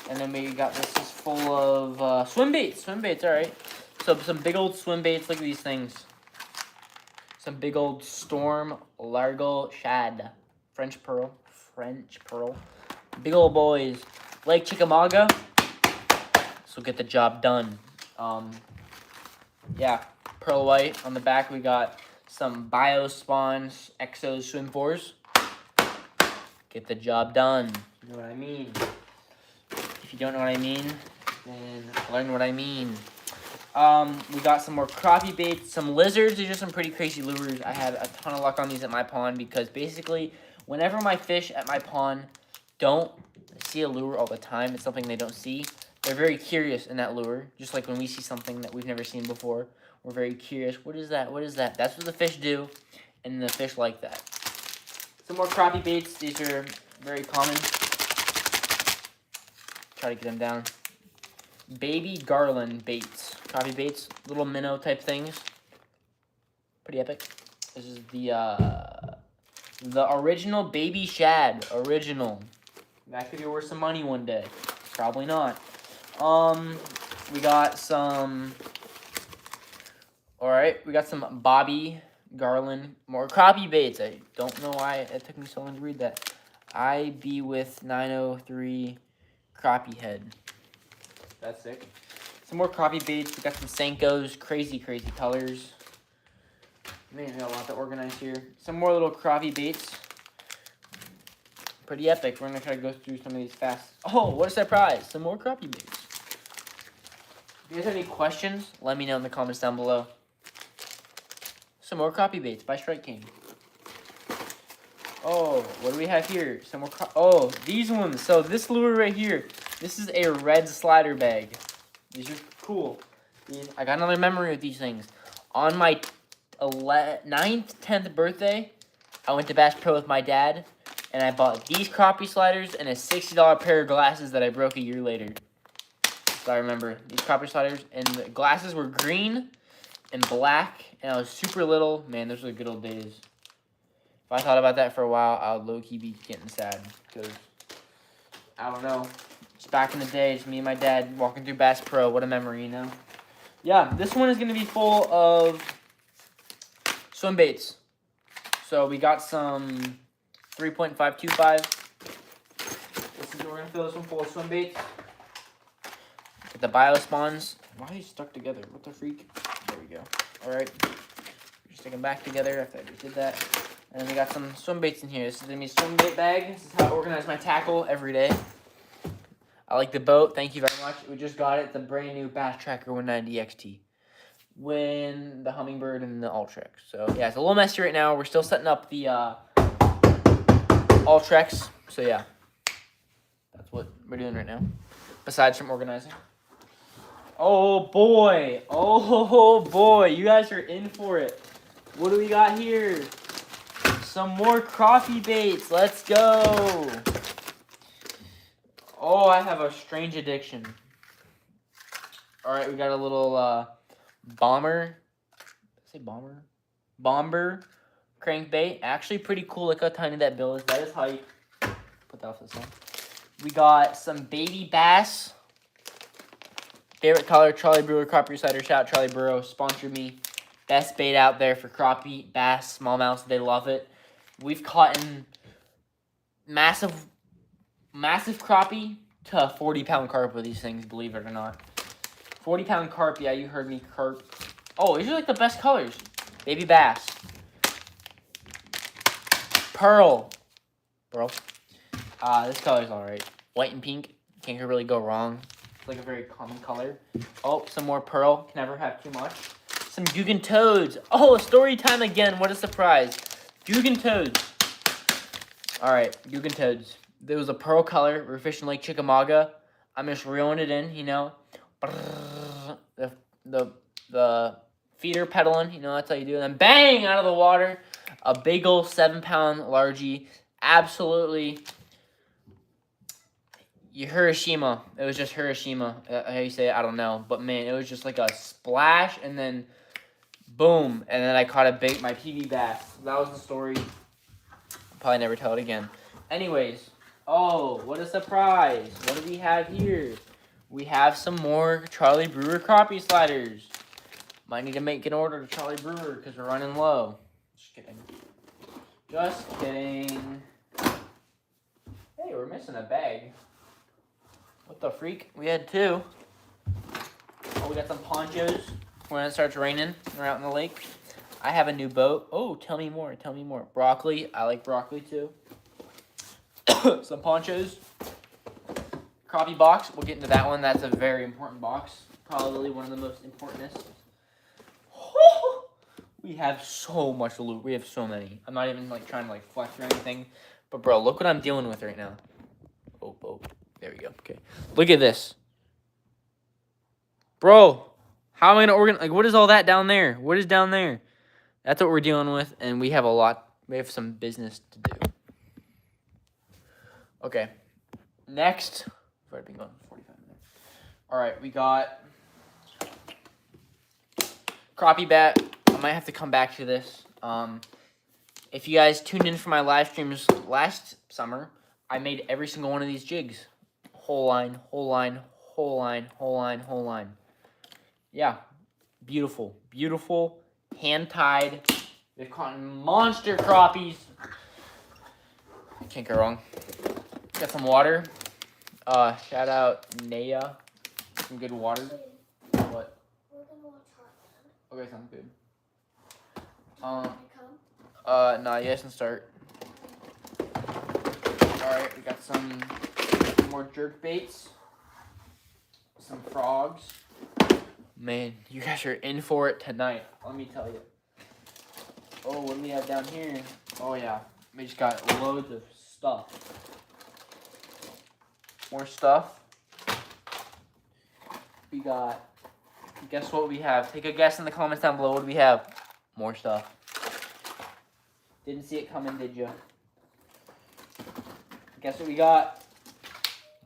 And then we got, this is full of swim baits. Swim baits, alright. So some big old swim baits. Look at these things. Some big old Storm Largo Shad. French pearl. Big old boys. Lake Chickamauga. This will get the job done. Yeah. Pearl white. On the back we got some Biospawns Exo Swim 4s. Get the job done. You know what I mean? If you don't know what I mean, then learn what I mean. We got some more crappie baits, some lizards. These are some pretty crazy lures. I had a ton of luck on these at my pond because basically, whenever my fish at my pond don't see a lure all the time, it's something they don't see. They're very curious in that lure, just like when we see something that we've never seen before. We're very curious. What is that? What is that? That's what the fish do. and the fish like that. Some more crappie baits. These are very common. Try to get them down. Baby garland baits. Crappie baits. Little minnow type things. Pretty epic. This is the original baby shad. Original. That could be worth some money one day. Probably not. We got some... Alright, we got some Bobby Garland. More crappie baits. I don't know why it took me so long to read that. IB with 903 crappie head. That's sick. Some more crappie baits. We got some Senkos. Crazy, crazy colors. Man, we got a lot to organize here. Some more little crappie baits. Pretty epic. We're going to try to go through some of these fast. Oh, what a surprise. Some more crappie baits. If you guys have any questions, let me know in the comments down below. Some more crappie baits by Strike King. Oh, what do we have here? Some more oh, these ones. So this lure right here, this is a red slider bag. These are cool. I got another memory with these things. On my 9th, 10th birthday, I went to Bass Pro with my dad, and I bought these crappie sliders and a $60 pair of glasses that I broke a year later. So I remember these crappie sliders, and the glasses were green and black, and I was super little. Man, those were the good old days. If I thought about that for a while, I would low-key be getting sad, because, I don't know, just back in the days, me and my dad walking through Bass Pro, what a memory, you know? Yeah, this one is going to be full of swim baits. So we got some 3.525. We're going to fill this one full of swim baits. Get the Biospawns. Why are you stuck together? What the freak? There we go. Alright. Stick them back together after I just did that. And then we got some swim baits in here. This is going to be a swim bait bag. This is how I organize my tackle every day. I like the boat. Thank you very much. We just got it. It's a brand new Bass Tracker 190 XT. With the Humminbird and the Ultrex. So, yeah, it's a little messy right now. We're still setting up the Ultrex. So, yeah. That's what we're doing right now. Besides from organizing. Oh, boy. Oh, boy. You guys are in for it. What do we got here? Some more crappie baits. Let's go. Oh, I have a strange addiction. Alright, we got a little bomber. Did I say bomber? Bomber crankbait. Actually pretty cool. Look how tiny that bill is. That is hype. Put that off the side. We got some baby bass. Favorite color, Charlie Brewer Crappie Cider. Shout out Charlie Brewer. Sponsored me. Best bait out there for crappie, bass, smallmouth. They love it. We've caught in massive crappie to a 40-pound carp with these things, believe it or not. 40-pound carp, yeah, you heard me, carp. Oh, these are like the best colors. Baby bass. Pearl. Bro. This color's alright. White and pink. Can't really go wrong. It's like a very common color. Oh, some more pearl. Can never have too much. Some Guggen Toads. Oh, story time again. What a surprise. Guggen Toads. Alright, Guggen Toads. There was a pearl color. We're fishing Lake Chickamauga. I'm just reeling it in, you know. The feeder pedaling, you know, that's how you do it. And then bang, out of the water. A big ol' 7-pound largie. Absolutely. Hiroshima. It was just Hiroshima. How you say it, I don't know. But man, it was just like a splash and then boom. And then I caught my PB bass. That was the story. I'll probably never tell it again. Anyways. Oh, what a surprise. What do we have here? We have some more Charlie Brewer crappie sliders. Might need to make an order to Charlie Brewer because we're running low. Just kidding. Just kidding. Hey, we're missing a bag. What the freak? We had 2. Oh, we got some ponchos when it starts raining. We're out in the lake. I have a new boat. Oh, tell me more. Tell me more. Broccoli. I like broccoli too. Some ponchos. Crappie box. We'll get into that one. That's a very important box. Probably one of the most importantest. We have so much loot. We have so many. I'm not even like trying to like flex or anything. But bro, look what I'm dealing with right now. Oh. There we go. Okay. Look at this. Bro, how am I going to organize? Like, what is all that down there? What is down there? That's what we're dealing with, and we have some business to do. Okay. Next. I've already been going 45 minutes. All right, we got crappie bat. I might have to come back to this. If you guys tuned in for my live streams last summer, I made every single one of these jigs. Whole line, whole line, whole line, whole line, whole line. Yeah, beautiful, beautiful, hand-tied. They've caught monster crappies. Can't go wrong. Got some water. Shout out Naya. Some good water. What? We're gonna watch Heartland. Okay, sounds good. Wanna come? No, you guys can start. Alright, we got some more jerk baits. Some frogs. Man, you guys are in for it tonight. Let me tell you. Oh, what do we have down here? Oh, yeah. We just got loads of stuff. More stuff. We got... Guess what we have? Take a guess in the comments down below. What do we have? More stuff. Didn't see it coming, did you? Guess what we got?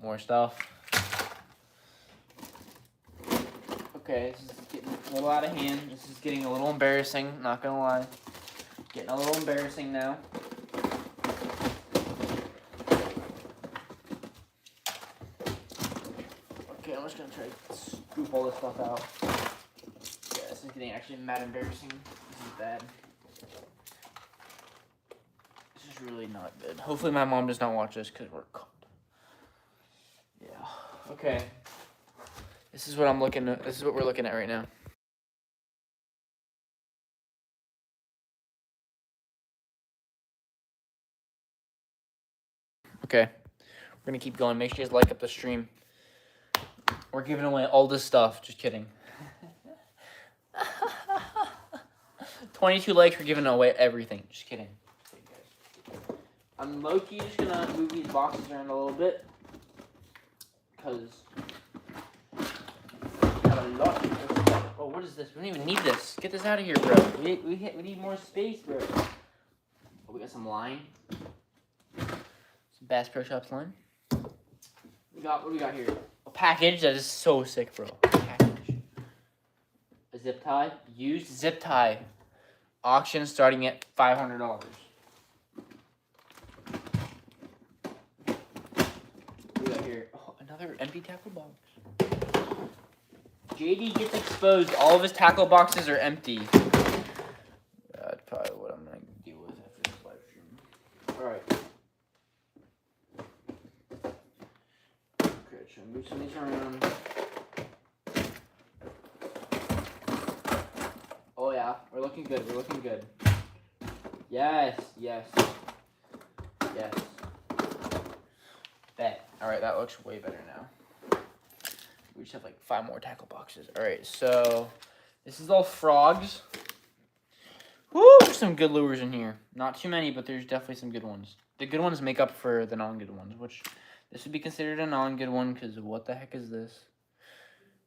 More stuff. Okay, this is getting a little out of hand. This is getting a little embarrassing, not gonna lie. Getting a little embarrassing now. Okay, I'm just gonna try to scoop all this stuff out. Yeah, this is getting actually mad embarrassing. This is bad. This is really not good. Hopefully my mom does not watch this because we're cooked. Yeah. Okay. This is what I'm looking at. This is what we're looking at right now. Okay. We're gonna keep going. Make sure you guys like up the stream. We're giving away all this stuff. Just kidding. 22 likes. We're giving away everything. Just kidding. I'm low-key just gonna move these boxes around a little bit. Because we have a lot. Oh, what is this? We don't even need this. Get this out of here, bro. We need more space, bro. Oh, we got some line. Some Bass Pro Shops line. What do we got here? A package that is so sick, bro. A package. A zip tie. Used zip tie. Auction starting at $500. What do we got here? Oh, another empty tackle box. JD gets exposed. All of his tackle boxes are empty. That's probably what I'm going to deal with after this live stream. Alright. Okay, should I move some of these around? Oh yeah, we're looking good. We're looking good. Yes, yes. Yes. Bet. Alright, that looks way better now. We just have like 5 more tackle boxes. Alright, so this is all frogs. Woo! There's some good lures in here. Not too many, but there's definitely some good ones. The good ones make up for the non-good ones, which this would be considered a non-good one because what the heck is this?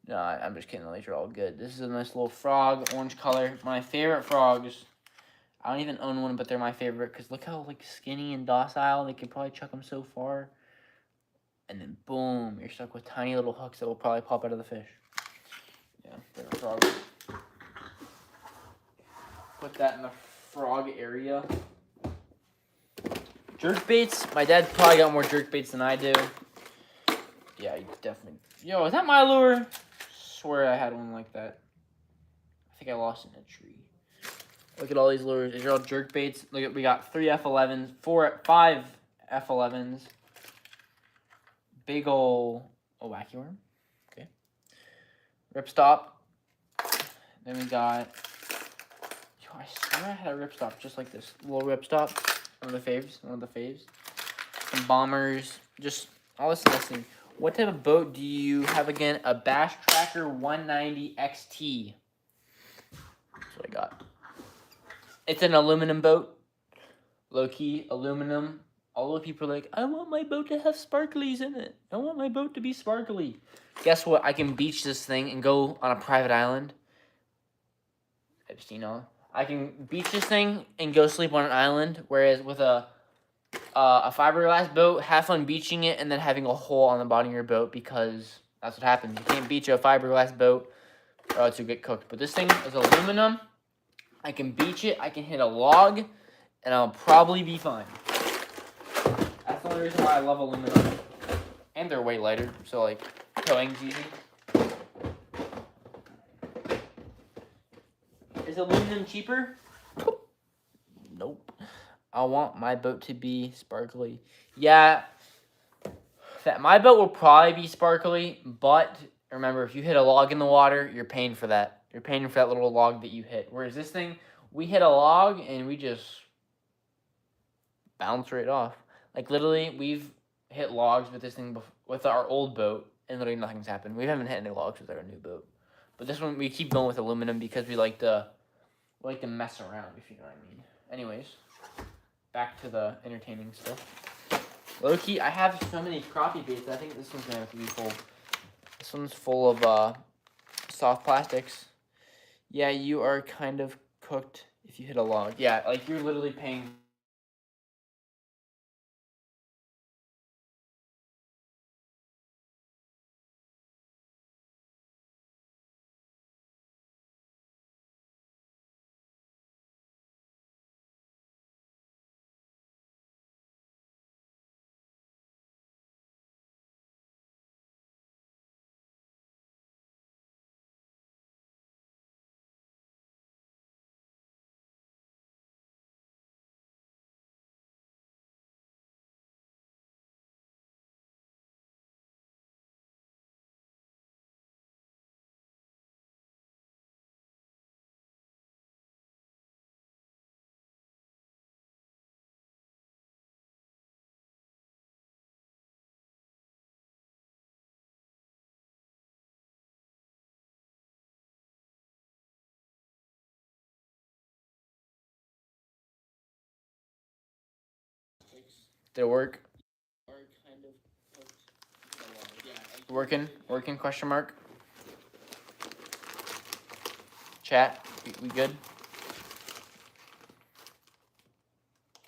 No, I'm just kidding. These are all good. This is a nice little frog, orange color. My favorite frogs. I don't even own one, but they're my favorite because look how like skinny and docile. They could probably chuck them so far. And then boom, you're stuck with tiny little hooks that will probably pop out of the fish. Yeah, favorite frogs. Put that in the frog area. Jerk baits. My dad probably got more jerk baits than I do. Yeah, you definitely. Yo, is that my lure? Swear I had one like that. I think I lost it in a tree. Look at all these lures. These are all jerk baits. Look at, we got 3 F11s, 5 F11s. Big ol' wacky worm. Okay. Ripstop. Then we got. Yo, I swear I had a ripstop just like this. Little ripstop. One of the faves. Some bombers. Just all this thing. What type of boat do you have again? A Bass Tracker 190 XT. That's what I got. It's an aluminum boat. Low-key aluminum. All the people are like, I want my boat to have sparklies in it. I want my boat to be sparkly. Guess what? I can beach this thing and go on a private island. Epstein, I can beach this thing and go sleep on an island, whereas with a fiberglass boat, have fun beaching it and then having a hole on the bottom of your boat because that's what happens. You can't beach a fiberglass boat or else you'll get cooked. But this thing is aluminum. I can beach it, I can hit a log, and I'll probably be fine. That's the only reason why I love aluminum. And they're way lighter, so like towing's easy. Is aluminum cheaper? Nope. I want my boat to be sparkly. Yeah, my boat will probably be sparkly, but remember, if you hit a log in the water, you're paying for that. You're paying for that little log that you hit. Whereas this thing, we hit a log and we just bounce right off. Like literally, we've hit logs with this thing with our old boat, and literally nothing's happened. We haven't hit any logs with our new boat. But this one, we keep going with aluminum because we like to mess around, if you know what I mean. Anyways, back to the entertaining stuff. Low-key, I have so many crappie baits. I think this one's going to have to be full. This one's full of soft plastics. Yeah, you are kind of cooked if you hit a log. Yeah, like you're literally paying. Did it work? Working, question mark. Chat, we good?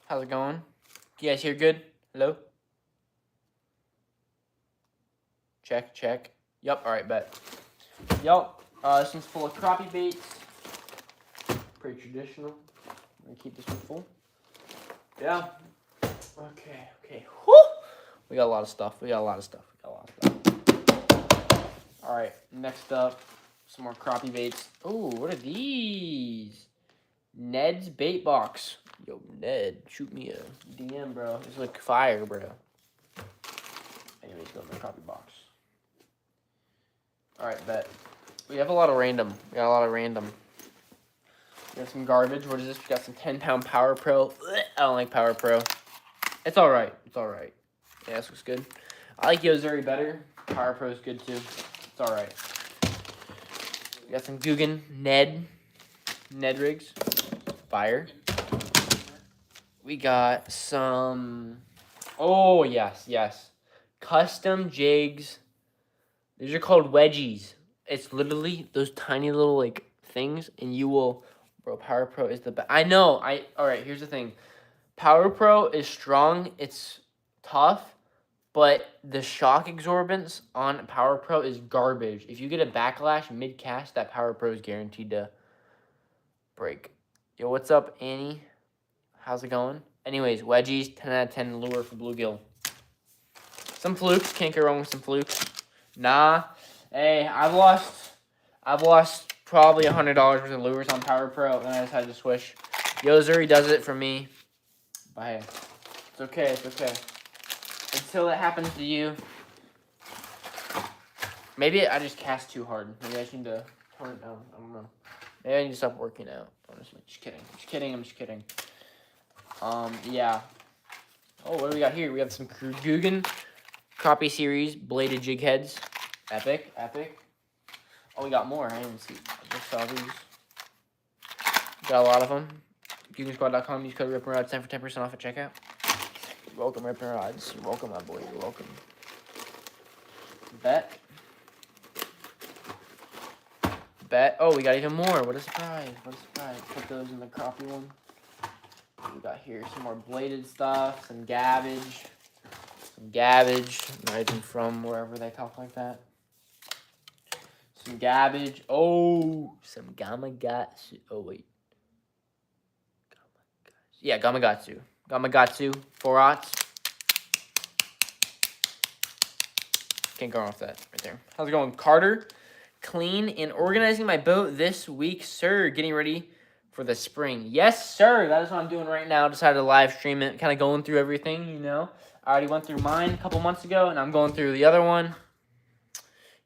How's it going? You guys hear good? Hello? Check. Yup, alright, bet. Yup, this one's full of crappie baits. Pretty traditional. I'm gonna keep this one full. Yeah. Okay. Whew! We got a lot of stuff. Alright, next up, some more crappie baits. Oh, what are these? Ned's bait box. Yo, Ned, shoot me a DM, bro. It's like fire, bro. Anyways, go in my crappie box. Alright, bet. We have a lot of random. We got some garbage. What is this? We got some 10-pound Power Pro. I don't like Power Pro. It's alright. Yeah, this looks good. I like Yo-Zuri better. Power Pro is good too. It's alright. We got some Guggen Ned rigs. Fire. We got some. Oh, yes. Custom jigs. These are called wedgies. It's literally those tiny little, like, things, and you will. Bro, Power Pro is the best. I know. Alright, here's the thing. Power Pro is strong. It's tough. But the shock absorbance on Power Pro is garbage. If you get a backlash mid-cast, that Power Pro is guaranteed to break. Yo, what's up, Annie? How's it going? Anyways, wedgies, 10 out of 10 lure for bluegill. Some flukes, can't go wrong with some flukes. Nah. Hey, I've lost probably $100 worth of lures on Power Pro, and I decided to switch. Yo-Zuri does it for me. But hey, it's okay. Until it happens to you. Maybe I just cast too hard. Maybe I just need to tone it down. I don't know. Maybe I need to stop working out. Honestly, just kidding. I'm just kidding. Yeah. Oh, what do we got here? We have some Guggen Crappie Series bladed jig heads. Epic. Oh, we got more. I didn't see. I just saw these. Got a lot of them. GuggenSquad.com. Use code RIPNRODS 10 for 10% off at checkout. You're welcome, RIPNRODS. You're welcome, my boy. You're welcome. Bet Bet. Oh, we got even more. What a surprise. What a surprise. Put those in the crappie one. We got here some more bladed stuff, some gabbage. Some gabbage, not even from wherever they talk like that. Some gabbage. Oh, some Gamakatsu. Oh, wait. Yeah, Gamakatsu. Gamakatsu, 4-aughts. Can't go wrong with that right there. How's it going, Carter? Clean and organizing my boat this week, sir. Getting ready for the spring. Yes, sir. That is what I'm doing right now. Decided to live stream it. Kind of going through everything, you know. I already went through mine a couple months ago, and I'm going through the other one.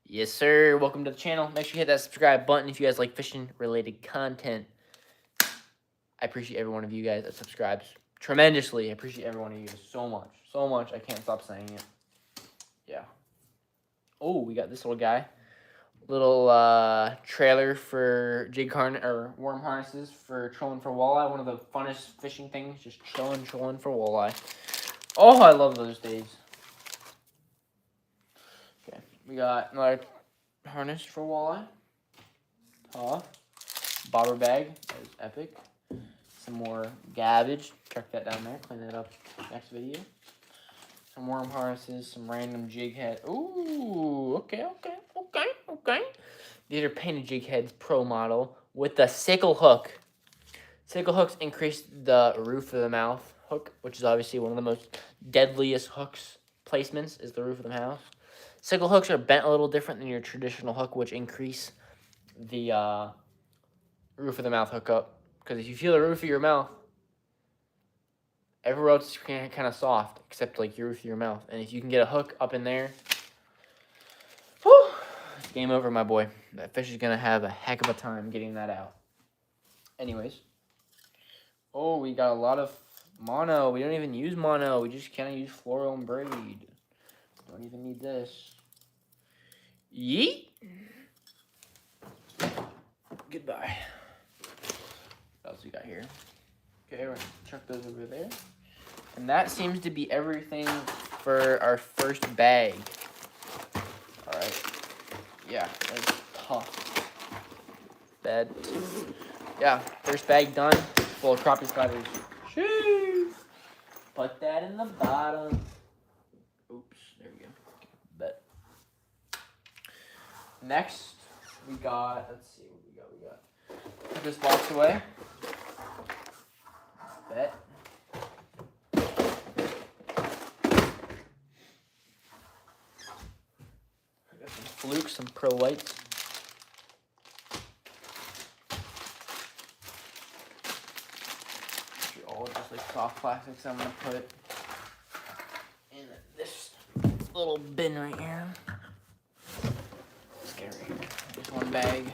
Yes, sir. Welcome to the channel. Make sure you hit that subscribe button if you guys like fishing-related content. I appreciate every one of you guys that subscribes tremendously. I appreciate every one of you so much. So much. I can't stop saying it. Yeah. Oh, we got this little guy. Little trailer for jig harness or worm harnesses for trolling for walleye. One of the funnest fishing things, just trolling for walleye. Oh, I love those days. Okay, we got another harness for walleye. Bobber bag, that was epic. Some more gabbage. Check that down there. Clean that up next video. Some worm harnesses, some random jig head. Ooh, okay. These are painted jig heads, pro model, with the sickle hook. Sickle hooks increase the roof of the mouth hook, which is obviously one of the most deadliest hooks placements, is the roof of the mouth. Sickle hooks are bent a little different than your traditional hook, which increase the roof of the mouth hookup. Because if you feel the roof of your mouth, everywhere else is kind of soft, except like your roof of your mouth. And if you can get a hook up in there, whew, it's game over, my boy. That fish is going to have a heck of a time getting that out. Anyways. Oh, we got a lot of mono. We don't even use mono. We just kind of use floral and braid. Don't even need this. Yeet. Goodbye. What else we got here? Okay, we're going to chuck those over there. And that seems to be everything for our first bag. Alright. Yeah, that's tough. Bad. Yeah, first bag done. Full of crappie spiders. Sheesh. Put that in the bottom. Oops, there we go. Bet. Next, we got, let's see what we got. Put this box away. Bet. We got some flukes, some Pro Whites. All just like soft plastics I'm gonna put in this little bin right here. Scary. Just one bag.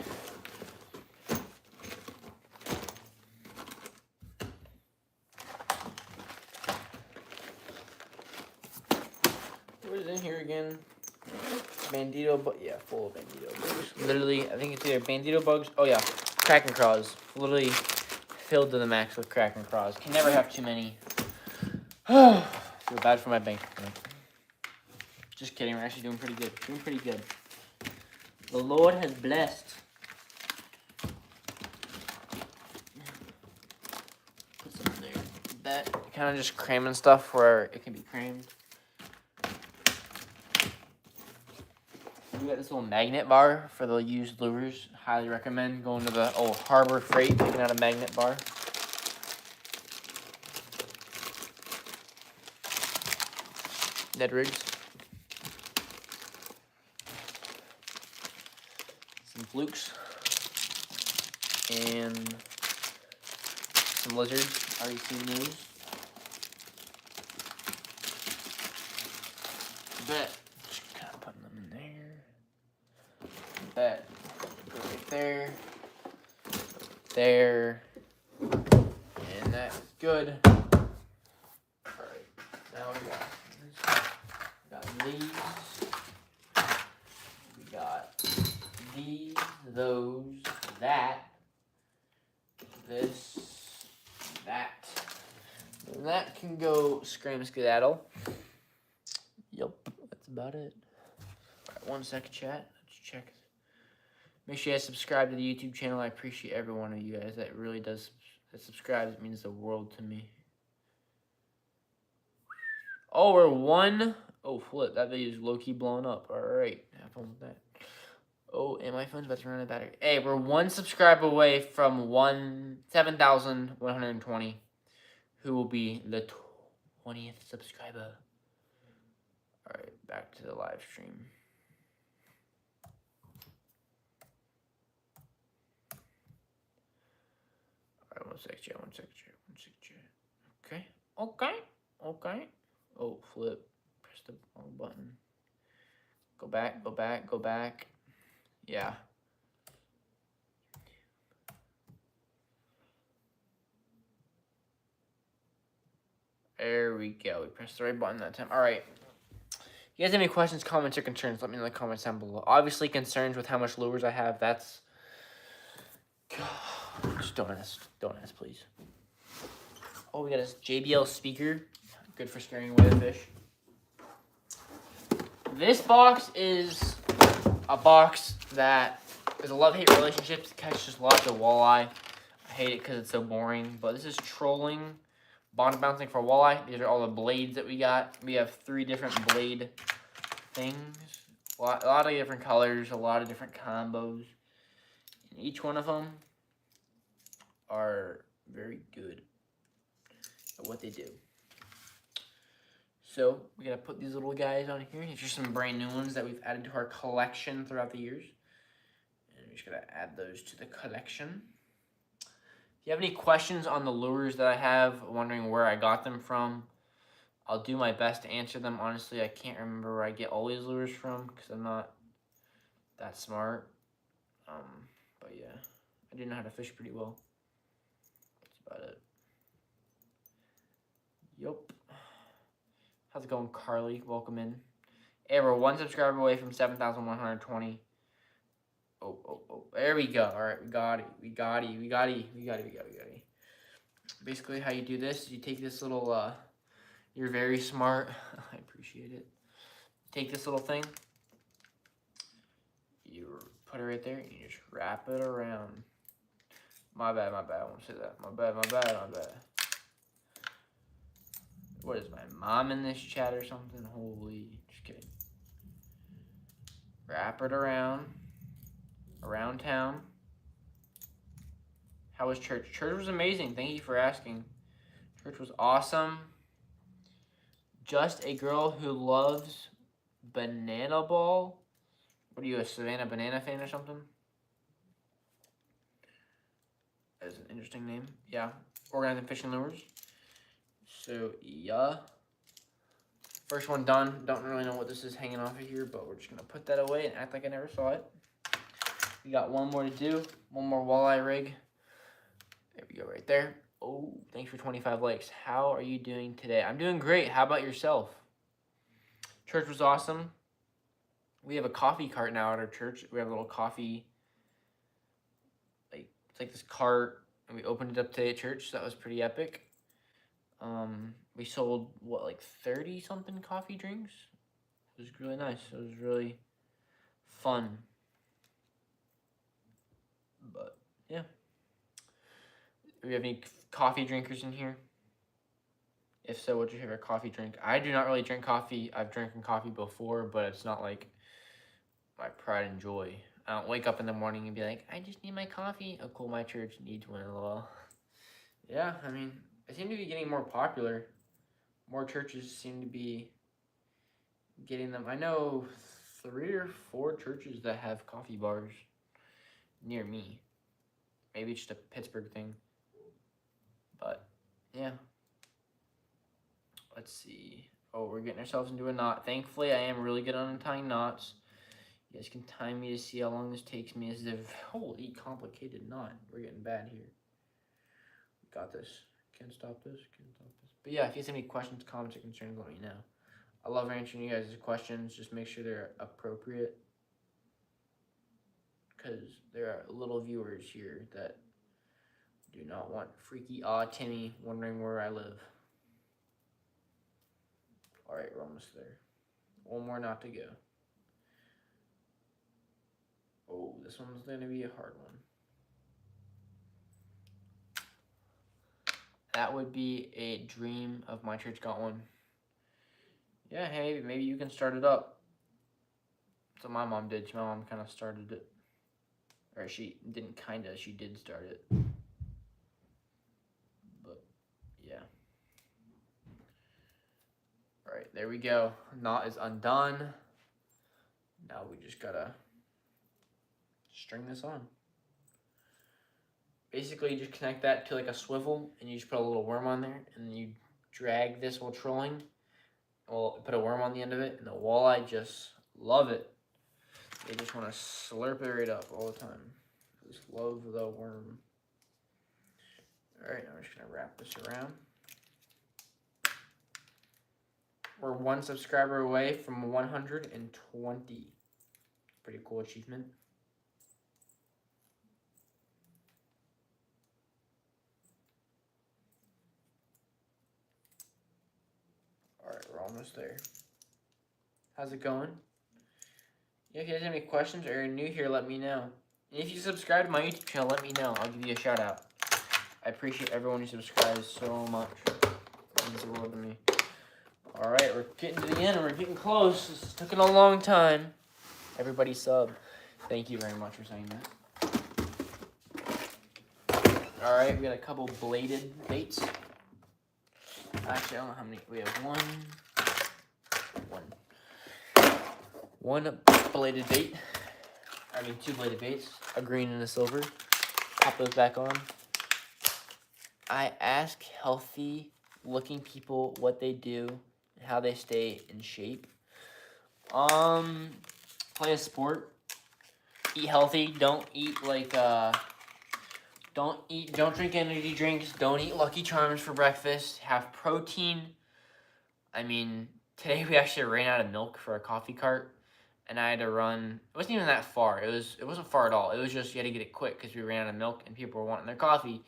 What is in here again? Bandito, but yeah, full of bandito bugs. Literally, I think it's either bandito bugs. Oh yeah, Kraken craws. Literally filled to the max with Kraken craws. Can never have too many. Feel bad for my bank account. Just kidding. We're actually doing pretty good. Doing pretty good. The Lord has blessed. Put some in there. That kind of just cramming stuff where it can be crammed. We got this little magnet bar for the used lures. Highly recommend going to the old Harbor Freight, picking out a magnet bar. Ned rigs. Some flukes. And some lizards. Already seen those. Bet. Just kind of putting them in there. That go right there, there, and that's good. Alright, now we got these, we got these, those, that, this, that, and that can go scram skedaddle. Yup, that's about it. Alright, 1 second, chat. Let's check. Make sure you guys subscribe to the YouTube channel. I appreciate every one of you guys. That really does. That subscribes. It means the world to me. Oh, we're one. Oh, flip. That video is low-key blowing up. All right. Have fun with that. Oh, and my phone's about to run out of battery. Hey, we're one subscriber away from 7,120. Who will be the 20th subscriber? All right, back to the live stream. All right, one sec, chat. Okay. Oh, flip. Press the wrong button. Go back. Yeah. There we go. We pressed the right button that time. All right. You guys have any questions, comments, or concerns? Let me know in the comments down below. Obviously, concerns with how much lures I have. That's... Just don't ask, please. Oh, we got a JBL speaker. Good for scaring away the fish. This box is a box that is a love-hate relationship. It catches lots of walleye. I hate it because it's so boring. But this is trolling, bottom bouncing for walleye. These are all the blades that we got. We have 3 different blade things. A lot of different colors, a lot of different combos. And each one of them are very good at what they do. So we gotta put these little guys on here. These are some brand new ones that we've added to our collection throughout the years. And we're just gonna add those to the collection. If you have any questions on the lures that I have, wondering where I got them from, I'll do my best to answer them. Honestly, I can't remember where I get all these lures from because I'm not that smart. But yeah, I do know how to fish pretty well. That's about it. Yup. How's it going, Carly? Welcome in. Hey, we're 1 subscriber away from 7,120. Oh. There we go. All right, we got it. Basically, how you do this is you take this little, you're very smart. I appreciate it. Take this little thing. You put it right there, and you just wrap it around. My bad. I won't say that. My bad. What is my mom in this chat or something? Holy, just kidding. Wrap it around town. How was church? Church was amazing. Thank you for asking. Church was awesome. Just a girl who loves banana ball. What are you, a Savannah Banana fan or something? That's an interesting name. Yeah. Organizing fishing lures. So, yeah. First one done. Don't really know what this is hanging off of here, but we're just going to put that away and act like I never saw it. We got one more to do. One more walleye rig. There we go right there. Oh, thanks for 25 likes. How are you doing today? I'm doing great. How about yourself? Church was awesome. We have a coffee cart now at our church. We have a little coffee, it's like this cart, and we opened it up today at church, so that was pretty epic. We sold, 30-something coffee drinks? It was really nice. It was really fun. But, yeah. Do we have any coffee drinkers in here? If so, what's your favorite coffee drink? I do not really drink coffee. I've drinking coffee before, but it's not like my pride and joy. I don't wake up in the morning and be like, I just need my coffee. Oh, cool, my church needs one, lol. Yeah, I mean, it seemed to be getting more popular. More churches seem to be getting them. I know 3 or 4 churches that have coffee bars near me. Maybe it's just a Pittsburgh thing. But, yeah. Let's see. Oh, we're getting ourselves into a knot. Thankfully, I am really good on untying knots. You guys can time me to see how long this takes me. This is a holy complicated knot. We're getting bad here. We got this. Can't stop this. But yeah, if you guys have any questions, comments, or concerns, let me know. I love answering you guys' questions. Just make sure they're appropriate. Because there are little viewers here that do not want freaky Timmy wondering where I live. Alright, we're almost there. One more knot to go. Oh, this one's gonna be a hard one. That would be a dream of my church got one. Yeah, hey, maybe you can start it up. So my mom did. My mom kind of started it. Or she didn't kinda, she did start it. But, yeah. Alright, there we go. Knot is undone. Now we just gotta string this on. Basically, you just connect that to like a swivel, and you just put a little worm on there, and then you drag this while trolling. Well, put a worm on the end of it, and the walleye just love it. They just want to slurp it right up all the time. Just love the worm. Alright, now we're just going to wrap this around. We're 1 subscriber away from 120. Pretty cool achievement. Alright, we're almost there. How's it going? Yeah, if you guys have any questions or you're new here, let me know. And if you subscribe to my YouTube channel, let me know. I'll give you a shout out. I appreciate everyone who subscribes so much. It means the world to me. Alright, we're getting to the end. We're getting close. This is taking a long time. Everybody sub. Thank you very much for saying that. Alright, we got a couple bladed baits. Actually, I don't know how many. We have one bladed bait. I mean, 2 bladed baits. A green and a silver. Pop those back on. I ask healthy looking people what they do and how they stay in shape. Play a sport. Eat healthy. Don't eat like don't drink energy drinks. Don't eat Lucky Charms for breakfast. Have protein. I mean, today we actually ran out of milk for a coffee cart, and I had to run. It wasn't even that far. It wasn't far at all. It was just you had to get it quick because we ran out of milk and people were wanting their coffee.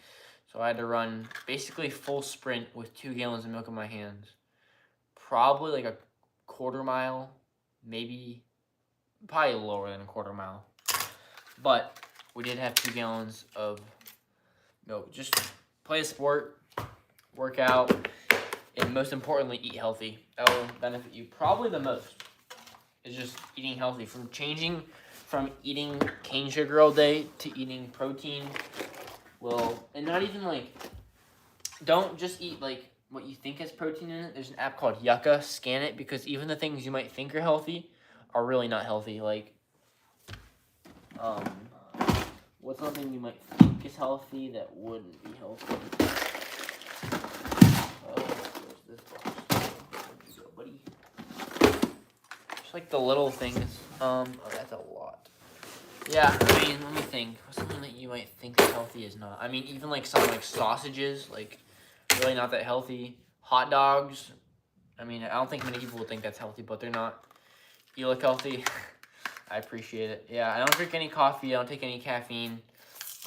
So I had to run basically full sprint with 2 gallons of milk in my hands. Probably like a quarter mile, probably lower than a quarter mile. But we did have 2 gallons of milk. Just play a sport, work out, and most importantly, eat healthy. That will benefit you probably the most. Is just eating healthy. From changing from eating cane sugar all day to eating protein. And not even like, don't just eat like what you think has protein in it. There's an app called Yucca. Scan it, because even the things you might think are healthy are really not healthy. Like, what's something you might think is healthy that wouldn't be healthy? Where's this box? There you go, buddy. Just like the little things. Oh, that's a lot. Yeah, I mean, let me think. What's something that you might think is healthy is not? I mean, even like some like sausages, like really not that healthy. Hot dogs. I mean, I don't think many people would think that's healthy, but they're not. You look healthy. I appreciate it. Yeah, I don't drink any coffee. I don't take any caffeine.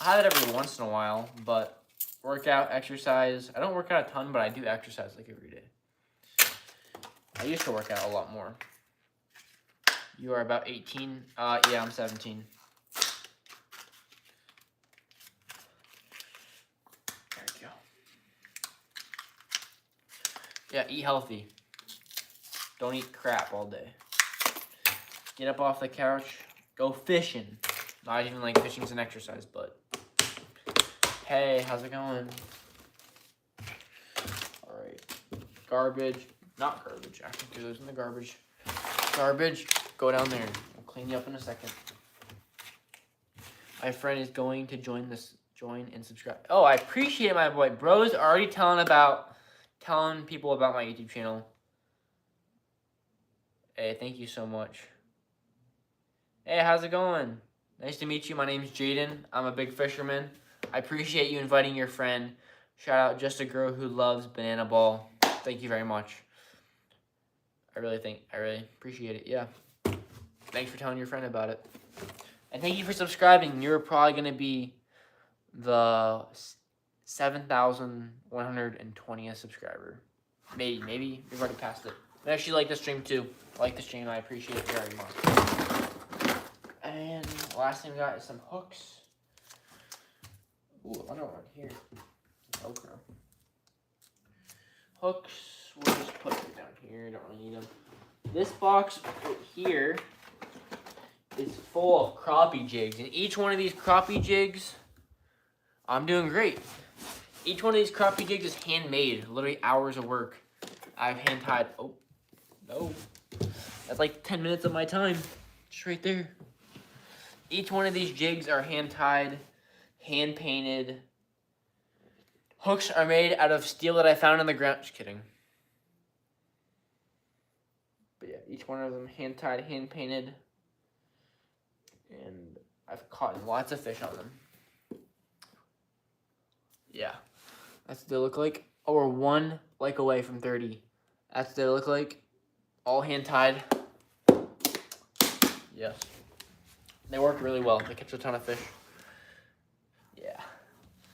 I have it every once in a while, but workout, exercise. I don't work out a ton, but I do exercise like every day. I used to work out a lot more. You are about 18? Yeah, I'm 17. There we go. Yeah, eat healthy. Don't eat crap all day. Get up off the couch. Go fishing. Not even like fishing's an exercise, but hey, how's it going? Alright. Garbage. Not garbage. I can do those in the garbage. Garbage. Go down there. I'll clean you up in a second. My friend is going to join and subscribe. Oh, I appreciate it, my boy. Bro's already telling people about my YouTube channel. Hey, thank you so much. Hey, how's it going? Nice to meet you. My name's Jaden. I'm a big fisherman. I appreciate you inviting your friend. Shout out Just a Girl Who Loves Banana Ball. Thank you very much. I really appreciate it. Yeah. Thanks for telling your friend about it. And thank you for subscribing. You're probably going to be the 7,120th subscriber. Maybe you've already passed it. I actually like the stream too. I like the stream. I appreciate it very much. And last thing we got is some hooks. Ooh, another one here. Velcro. Hooks, we'll just put it down here. Don't really need them. This box right here is full of crappie jigs. And each one of these crappie jigs, I'm doing great. Each one of these crappie jigs is handmade. Literally hours of work. I've hand tied. Oh, no. That's like 10 minutes of my time. Just right there. Each one of these jigs are hand tied, hand painted. Hooks are made out of steel that I found in the ground. Just kidding. But yeah, each one of them hand tied, hand painted. And I've caught lots of fish on them. Yeah. That's what they look like. Oh, we're 1 like away from 30. That's what they look like. All hand tied. Yes. They work really well. They catch a ton of fish. Yeah.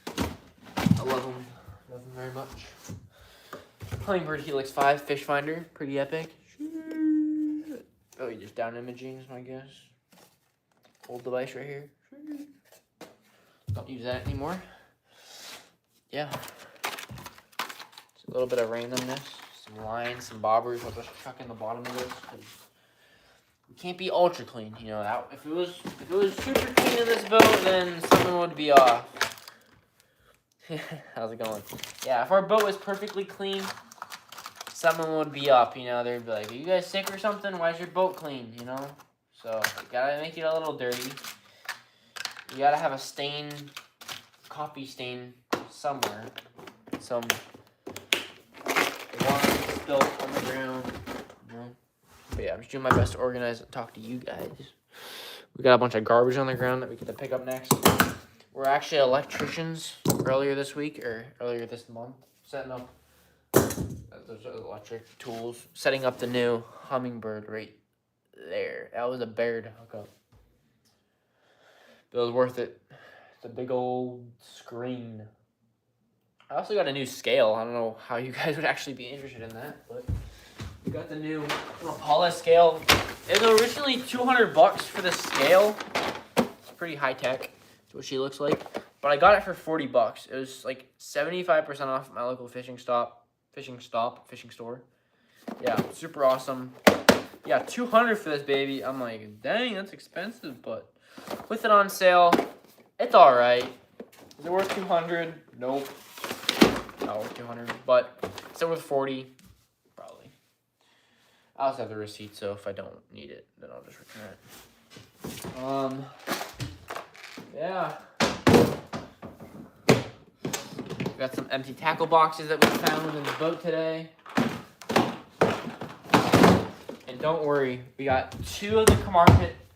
I love them. Love them very much. Humminbird Helix 5 fish finder. Pretty epic. Oh, you just down imaging, I guess. Old device right here. Don't use that anymore. Yeah. Just a little bit of randomness. Some lines, some bobbers. I'll just chuck in the bottom of this. It can't be ultra clean, you know. That if it was super clean in this boat, then something would be off. How's it going? Yeah, if our boat was perfectly clean, something would be up, you know. They'd be like, "Are you guys sick or something? Why is your boat clean?" You know. So you gotta make it a little dirty. You gotta have a stain, coffee stain somewhere. Some wine spilt on the ground. You know? But yeah, I'm just doing my best to organize and talk to you guys. We got a bunch of garbage on the ground that we get to pick up next. We're actually electricians earlier this month, setting up those electric tools, setting up the new Humminbird right there. That was a Baird hookup. But it was worth it. It's a big old screen. I also got a new scale. I don't know how you guys would actually be interested in that, but we got the new Rapala scale. It was originally $200 for the scale. It's pretty high tech. That's what she looks like. But I got it for $40. It was like 75% off at my local fishing store. Yeah, super awesome. Yeah, $200 for this baby. I'm like, dang, that's expensive. But with it on sale, it's all right. Is it worth $200? Nope. Not worth $200. But is it worth $40? Probably. I also have the receipt, so if I don't need it, then I'll just return it. Yeah. We got some empty tackle boxes that we found in the boat today. And don't worry, we got 2 of the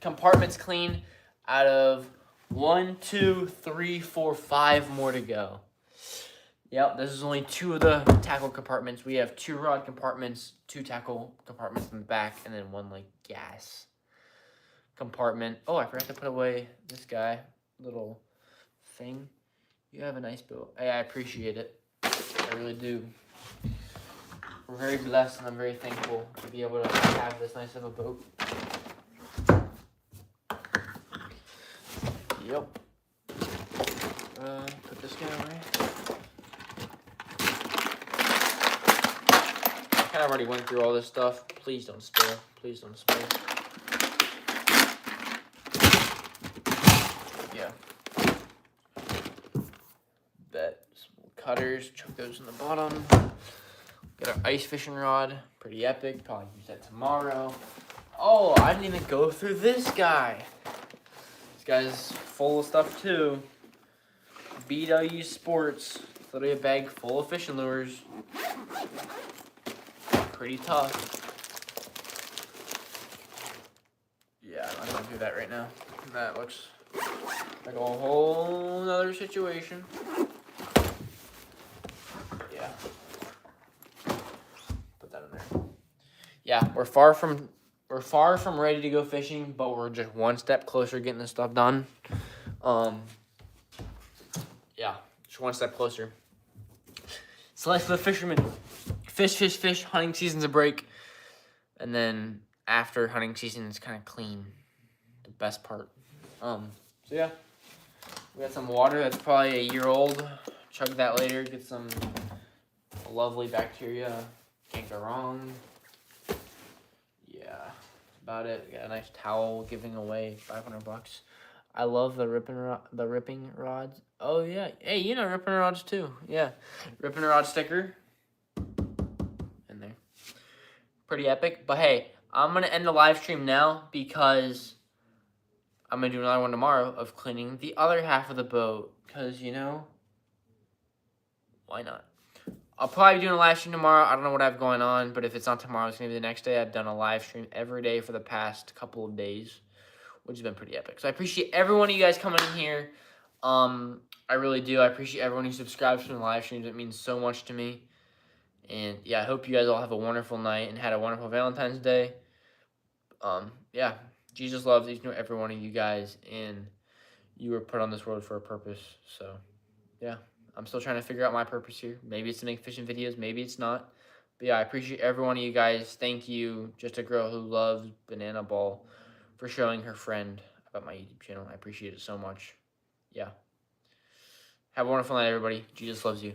compartments clean out of 1, 2, 3, 4, 5 more to go. Yep, this is only 2 of the tackle compartments. We have 2 rod compartments, 2 tackle compartments in the back, and then 1 like gas compartment. Oh, I forgot to put away this guy, little thing. You have a nice boat. I appreciate it. I really do. We're very blessed, and I'm very thankful to be able to have this nice of a boat. Yep. Put this guy away. I kind of already went through all this stuff. Please don't spill. Please don't spill. Yeah. Cutters, chuck those in the bottom. Got our ice fishing rod, pretty epic. Probably use that tomorrow. Oh, I didn't even go through this guy. This guy's full of stuff too. BW Sports, literally a bag full of fishing lures. Pretty tough. Yeah, I'm not gonna do that right now. That looks like a whole nother situation. Put that in there. Yeah, we're far from ready to go fishing, but we're just one step closer to getting this stuff done. Yeah, just one step closer. So life of the fisherman. Fish, hunting season's a break. And then after hunting season, it's kind of clean. the best part. So yeah, we got some water that's probably a year old. Chug that later. Get some lovely bacteria. Can't go wrong. Yeah, that's about it. Got a nice towel giving away $500. I love the ripping rods. Oh yeah, hey, you know ripping rods too. Yeah, ripping rod sticker in there. Pretty epic. But hey, I'm gonna end the live stream now because I'm gonna do another one tomorrow of cleaning the other half of the boat. Cause you know, why not? I'll probably be doing a live stream tomorrow. I don't know what I have going on, but if it's not tomorrow, it's gonna be the next day. I've done a live stream every day for the past couple of days, which has been pretty epic. So I appreciate every one of you guys coming in here. I really do. I appreciate everyone who subscribes to the live streams. It means so much to me. And yeah, I hope you guys all have a wonderful night and had a wonderful Valentine's Day. Yeah, Jesus loves each and every one of you guys, and you were put on this world for a purpose. So yeah, I'm still trying to figure out my purpose here. Maybe it's to make fishing videos, maybe it's not. But yeah, I appreciate every one of you guys. Thank you, Just a Girl Who Loves Banana Ball, for showing her friend about my YouTube channel. I appreciate it so much. Yeah. Have a wonderful night, everybody. Jesus loves you.